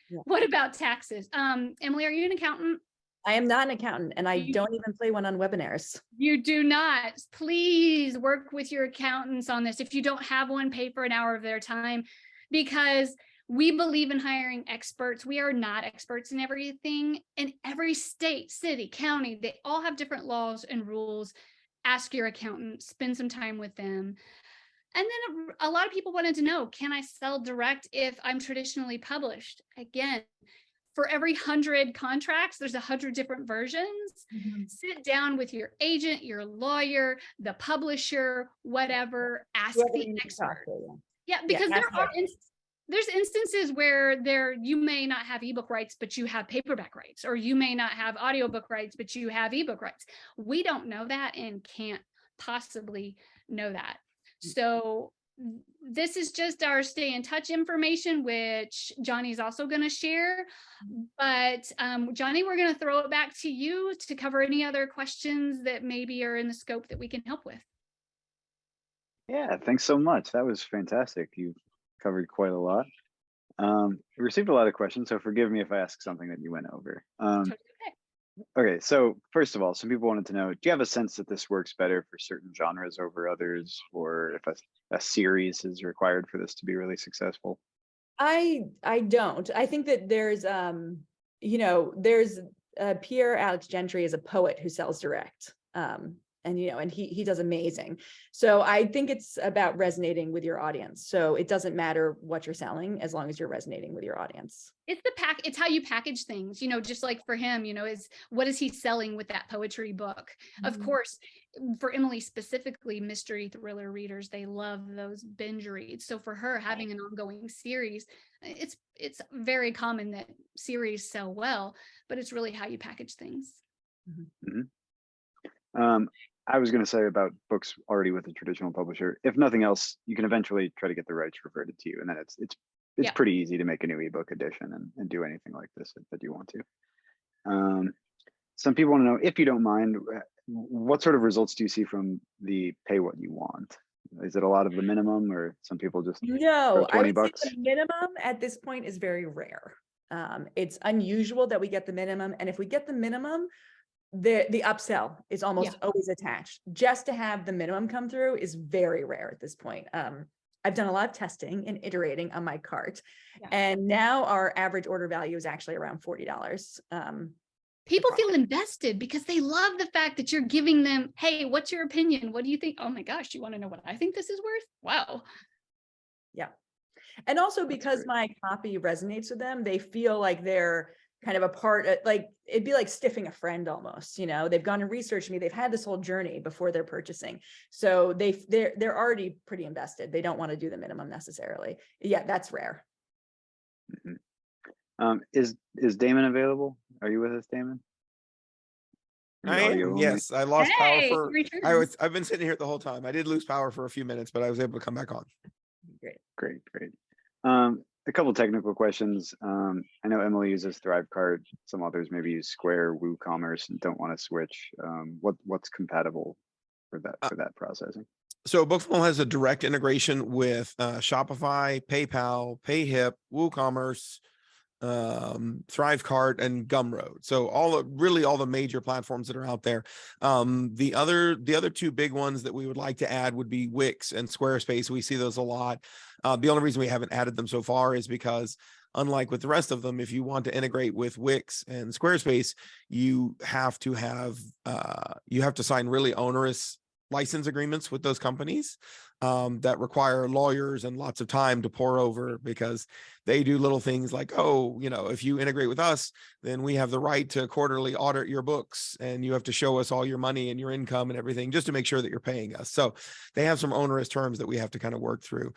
Yeah. What about taxes? Emily, are you an accountant? I am not an accountant, and I don't even play one on webinars. You do not. Please work with your accountants on this. If you don't have one, pay for an hour of their time, because we believe in hiring experts. We are not experts in everything. In every state, city, county, they all have different laws and rules. Ask your accountant, spend some time with them. And then a lot of people wanted to know, can I sell direct if I'm traditionally published? Again, for every 100 contracts, there's 100 different versions. Sit down with your agent, your lawyer, the publisher, whatever, ask the expert. Yeah, because there's instances where you may not have ebook rights, but you have paperback rights, or you may not have audiobook rights, but you have ebook rights. We don't know that and can't possibly know that. So this is just our stay in touch information, which Johnny's also going to share. But Johnny, we're going to throw it back to you to cover any other questions that maybe are in the scope that we can help with. Yeah, thanks so much. That was fantastic. You covered quite a lot. We received a lot of questions, so forgive me if I ask something that you went over. Totally okay. Okay, so first of all, some people wanted to know, do you have a sense that this works better for certain genres over others, or if a series is required for this to be really successful? I don't. I think that there's there's Pierre Alex Gentry is a poet who sells direct. And he does amazing. So I think it's about resonating with your audience. So it doesn't matter what you're selling as long as you're resonating with your audience. It's how you package things, just like for him, what is he selling with that poetry book? Of course, for Emily specifically, mystery thriller readers, they love those binge reads. So for her, having an ongoing series, it's very common that series sell well, but it's really how you package things. I was going to say about books already with a traditional publisher, if nothing else, you can eventually try to get the rights reverted to you, and then it's pretty easy to make a new ebook edition and do anything like this that you want to. some people want to know, if you don't mind, what sort of results do you see from the pay what you want? Is it a lot of the minimum, or some people just throw No, I 20 would say bucks? the minimum at this point is very rare. It's unusual that we get the minimum, and if we get the minimum, the upsell is almost always attached. Just to have the minimum come through is very rare at this point. I've done a lot of testing and iterating on my cart, and now our average order value is actually around $40. People feel invested because they love the fact that you're giving them, hey, what's your opinion? What do you think? Oh my gosh, you want to know what I think this is worth? Wow. Yeah. And also because my copy resonates with them, they feel like they're kind of a part, like it'd be like stiffing a friend almost, they've gone and researched me. They've had this whole journey before they're purchasing. So they're already pretty invested. They don't want to do the minimum necessarily. Yeah, that's rare. Is Damon available? Are you with us, Damon? I am, yes. I lost power for, I've been sitting here the whole time. I did lose power for a few minutes, but I was able to come back on. Great. A couple technical questions. I know Emily uses ThriveCart. Some others maybe use Square, WooCommerce, and don't want to switch. What's compatible for that processing? So BookFunnel has a direct integration with Shopify, PayPal, PayHip, WooCommerce, ThriveCart, and Gumroad. So all the major platforms that are out there. The other two big ones that we would like to add would be Wix and Squarespace. We see those a lot. The only reason we haven't added them so far is because, unlike with the rest of them, if you want to integrate with Wix and Squarespace, you have to sign really onerous license agreements with those companies that require lawyers and lots of time to pour over, because they do little things like, if you integrate with us, then we have the right to quarterly audit your books, and you have to show us all your money and your income and everything just to make sure that you're paying us. So they have some onerous terms that we have to kind of work through.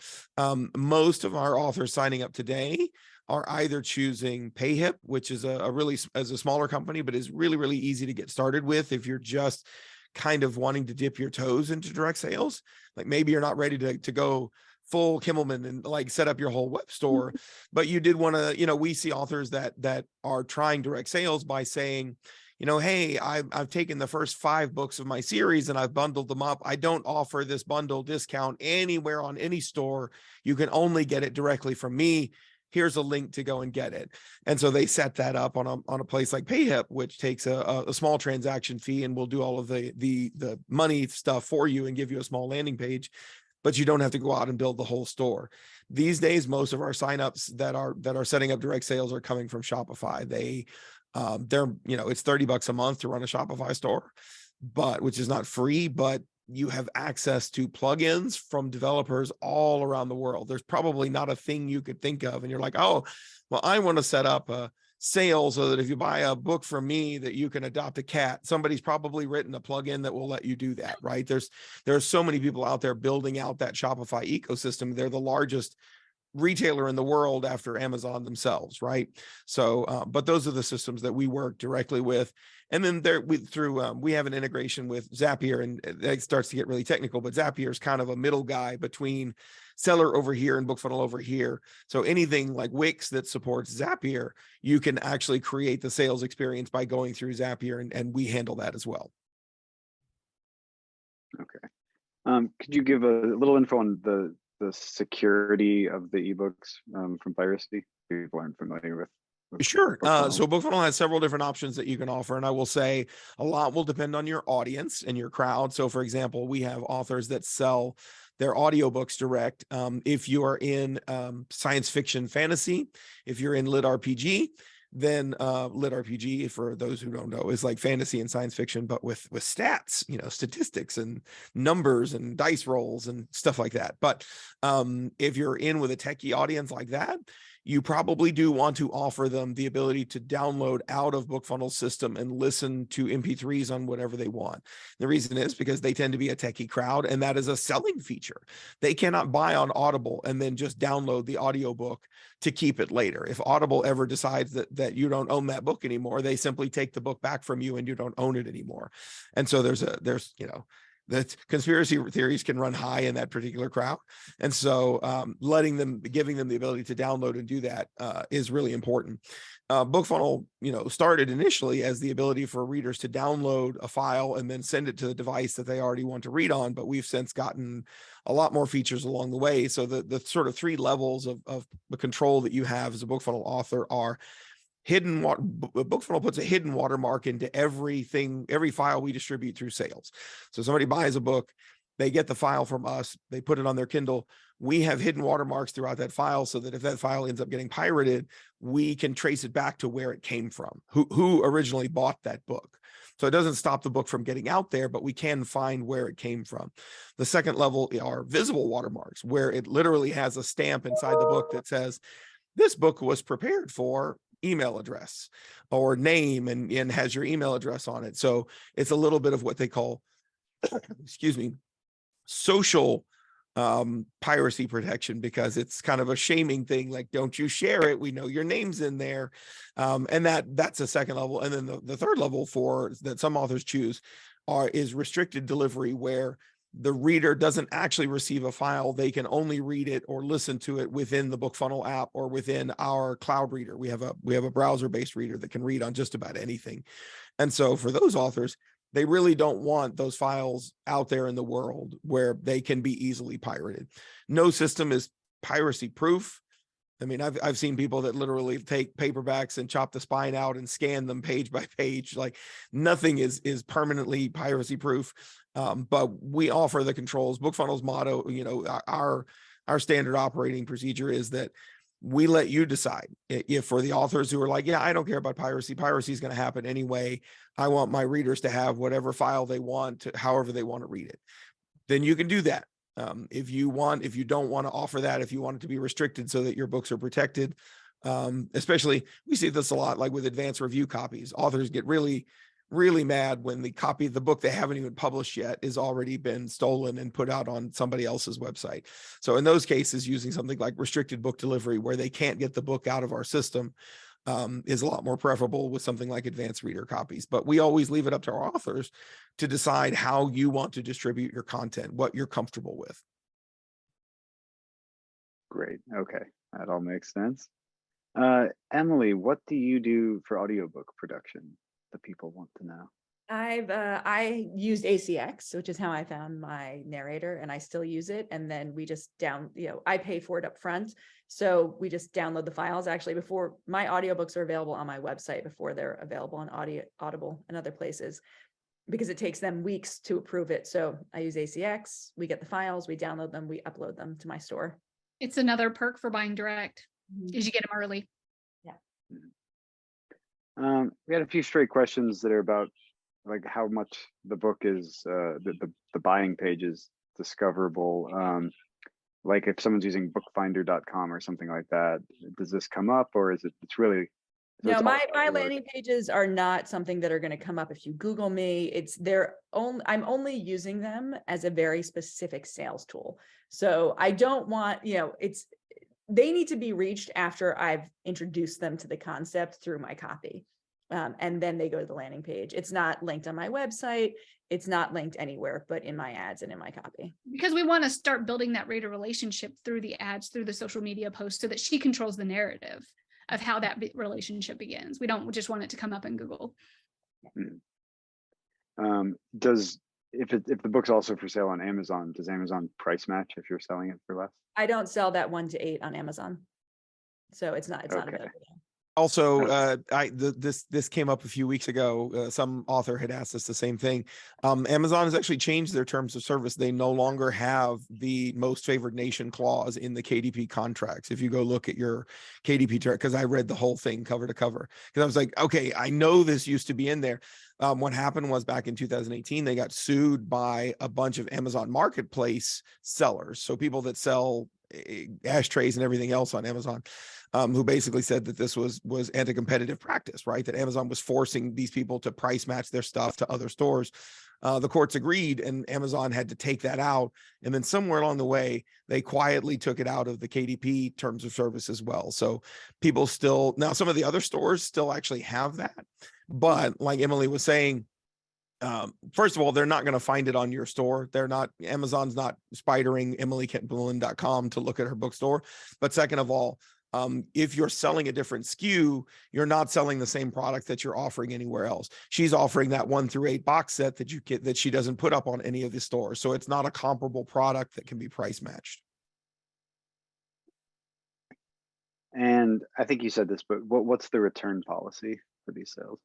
Most of our authors signing up today are either choosing PayHip, which is as a smaller company, but is really, really easy to get started with if you're just kind of wanting to dip your toes into direct sales. Like maybe you're not ready to go full Kimelman and like set up your whole web store, but you did want to, we see authors that are trying direct sales by saying, hey, I've taken the first 5 books of my series and I've bundled them up. I don't offer this bundle discount anywhere on any store. You can only get it directly from me. Here's a link to go and get it. And so they set that up on a place like PayHip, which takes a small transaction fee and will do all of the money stuff for you and give you a small landing page, but you don't have to go out and build the whole store. These days, most of our signups that are setting up direct sales are coming from Shopify. They're it's $30 a month to run a Shopify store, which is not free, but you have access to plugins from developers all around the world. There's probably not a thing you could think of, and you're like, oh, well, I want to set up a sale so that if you buy a book from me, that you can adopt a cat. Somebody's probably written a plugin that will let you do that, right? There's so many people out there building out that Shopify ecosystem. They're the largest retailer in the world after Amazon themselves, right? So, but those are the systems that we work directly with. And then we have an integration with Zapier, and it starts to get really technical, but Zapier is kind of a middle guy between seller over here and BookFunnel over here. So anything like Wix that supports Zapier, you can actually create the sales experience by going through Zapier, and we handle that as well. Okay. Could you give a little info on the security of the ebooks from piracy? People aren't familiar with Sure. BookFunnel. So BookFunnel has several different options that you can offer. And I will say a lot will depend on your audience and your crowd. So for example, we have authors that sell their audiobooks direct. If you are in science fiction fantasy, if you're in lit RPG, then lit RPG, for those who don't know, is like fantasy and science fiction, but with stats, statistics and numbers and dice rolls and stuff like that. But if you're in with a techie audience like that, you probably do want to offer them the ability to download out of BookFunnel's system and listen to MP3s on whatever they want. The reason is because they tend to be a techie crowd, and that is a selling feature. They cannot buy on Audible and then just download the audiobook to keep it later. If Audible ever decides that you don't own that book anymore, they simply take the book back from you and you don't own it anymore. And so there's that conspiracy theories can run high in that particular crowd. And so giving them the ability to download and do that is really important. BookFunnel, started initially as the ability for readers to download a file and then send it to the device that they already want to read on. But we've since gotten a lot more features along the way. So the sort of 3 levels of the control that you have as a BookFunnel author are hidden. BookFunnel puts a hidden watermark into every file we distribute through sales. So somebody buys a book, they get the file from us, they put it on their Kindle. We have hidden watermarks throughout that file so that if that file ends up getting pirated, we can trace it back to where it came from, who originally bought that book. So it doesn't stop the book from getting out there, but we can find where it came from. The second level are visible watermarks, where it literally has a stamp inside the book that says, this book was prepared for email address or name and has your email address on it. So it's a little bit of what they call, excuse me, social piracy protection, because it's kind of a shaming thing. Like, don't you share it. We know your name's in there. And that's a second level. And then the third level that some authors choose is restricted delivery, where the reader doesn't actually receive a file. They can only read it or listen to it within the BookFunnel app or within our cloud reader. We have a browser-based reader that can read on just about anything. And so for those authors, they really don't want those files out there in the world where they can be easily pirated. No system is piracy proof. I mean, I've seen people that literally take paperbacks and chop the spine out and scan them page by page. Like, nothing is permanently piracy proof. But we offer the controls. BookFunnel's motto, our standard operating procedure is that we let you decide. If for the authors who are like, yeah, I don't care about piracy is going to happen anyway, I want my readers to have whatever file they want, however they want to read it, then you can do that. If you don't want to offer that, if you want it to be restricted so that your books are protected, especially we see this a lot, like with advanced review copies. Authors get really mad when the copy of the book they haven't even published yet is already been stolen and put out on somebody else's website. So in those cases, using something like restricted book delivery, where they can't get the book out of our system, is a lot more preferable with something like advanced reader copies. But we always leave it up to our authors to decide how you want to distribute your content, what you're comfortable with. Great. Okay. That all makes sense. Emily, what do you do for audiobook production? The people want to know. I used ACX, which is how I found my narrator, and I still use it. And then we just I pay for it up front. So we just download the files. Actually, before, my audiobooks are available on my website before they're available on Audible and other places, because it takes them weeks to approve it. So I use ACX, we get the files, we download them, we upload them to my store. It's another perk for buying direct, is you get them early. Yeah. We had a few straight questions that are about like how much the book is, the buying page is discoverable. Like if someone's using bookfinder.com or something like that, does this come up, or is it's really? No, my landing pages are not something that are going to come up if you Google me. I'm only using them as a very specific sales tool. So I don't want, they need to be reached after I've introduced them to the concept through my copy. And then they go to the landing page. It's not linked on my website. It's not linked anywhere but in my ads and in my copy. Because we want to start building that reader relationship through the ads, through the social media posts, so that she controls the narrative of how that relationship begins. We don't just want it to come up in Google. If the book's also for sale on Amazon, does Amazon price match if you're selling it for less? I don't sell that 1 to 8 on Amazon, so it's not Okay. available. Also, this came up a few weeks ago. Some author had asked us the same thing. Amazon has actually changed their terms of service. They no longer have the most favored nation clause in the KDP contracts. If you go look at your KDP, because I read the whole thing cover to cover, because I was like, okay, I know this used to be in there. What happened was back in 2018, they got sued by a bunch of Amazon marketplace sellers. So people that sell ashtrays and everything else on Amazon, who basically said that this was anti-competitive practice, right? That Amazon was forcing these people to price match their stuff to other stores. The courts agreed, and Amazon had to take that out. And then somewhere along the way, they quietly took it out of the KDP terms of service as well. So people still, now some of the other stores still actually have that. But like Emily was saying, First of all, they're not going to find it on your store. Amazon's not spidering emilykimelman.com to look at her bookstore. But second of all, if you're selling a different SKU, you're not selling the same product that you're offering anywhere else. She's offering that 1 through 8 box set that you get that she doesn't put up on any of the stores. So it's not a comparable product that can be price matched. And I think you said this, but what's the return policy for these sales?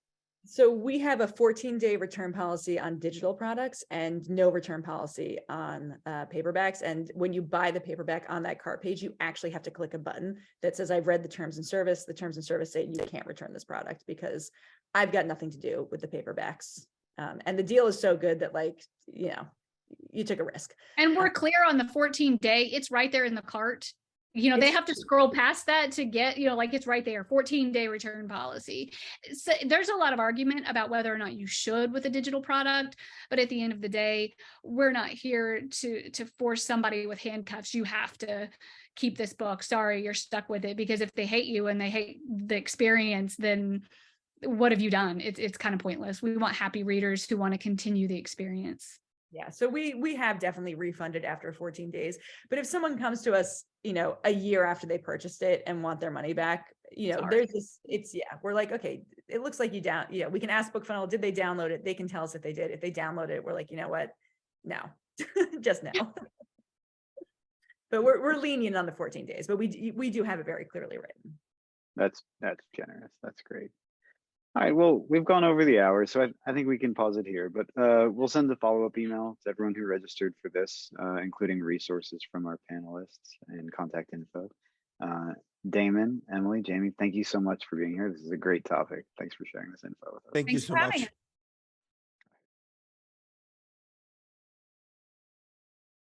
So we have a 14-day return policy on digital products and no return policy on paperbacks. And when you buy the paperback on that cart page, you actually have to click a button that says, I've read the terms and service. The terms and service say you can't return this product because I've got nothing to do with the paperbacks. And the deal is so good that, like, you know, you took a risk. And we're clear on the 14-day, it's right there in the cart. You know, they have to scroll past that to get, you know, like it's right there, 14-day return policy. So there's a lot of argument about whether or not you should with a digital product, but at the end of the day, we're not here to force somebody with handcuffs. You have to keep this book. Sorry, you're stuck with it, because if they hate you and they hate the experience, then what have you done? It's kind of pointless. We want happy readers who want to continue the experience. Yeah, so we have definitely refunded after 14 days. But if someone comes to us, you know, a year after they purchased it and want their money back, you know, there's this, we're like, okay, it looks like we can ask BookFunnel, did they download it? They can tell us if they did. If they download it, we're like, you know what? No, just no. But we're lenient on the 14 days, but we do have it very clearly written. That's generous. That's great. All right, well, we've gone over the hour, so I think we can pause it here, but we'll send a follow-up email to everyone who registered for this, including resources from our panelists and contact info. Damon, Emily, Jamie, thank you so much for being here. This is a great topic. Thanks for sharing this info with us. Thank you so much.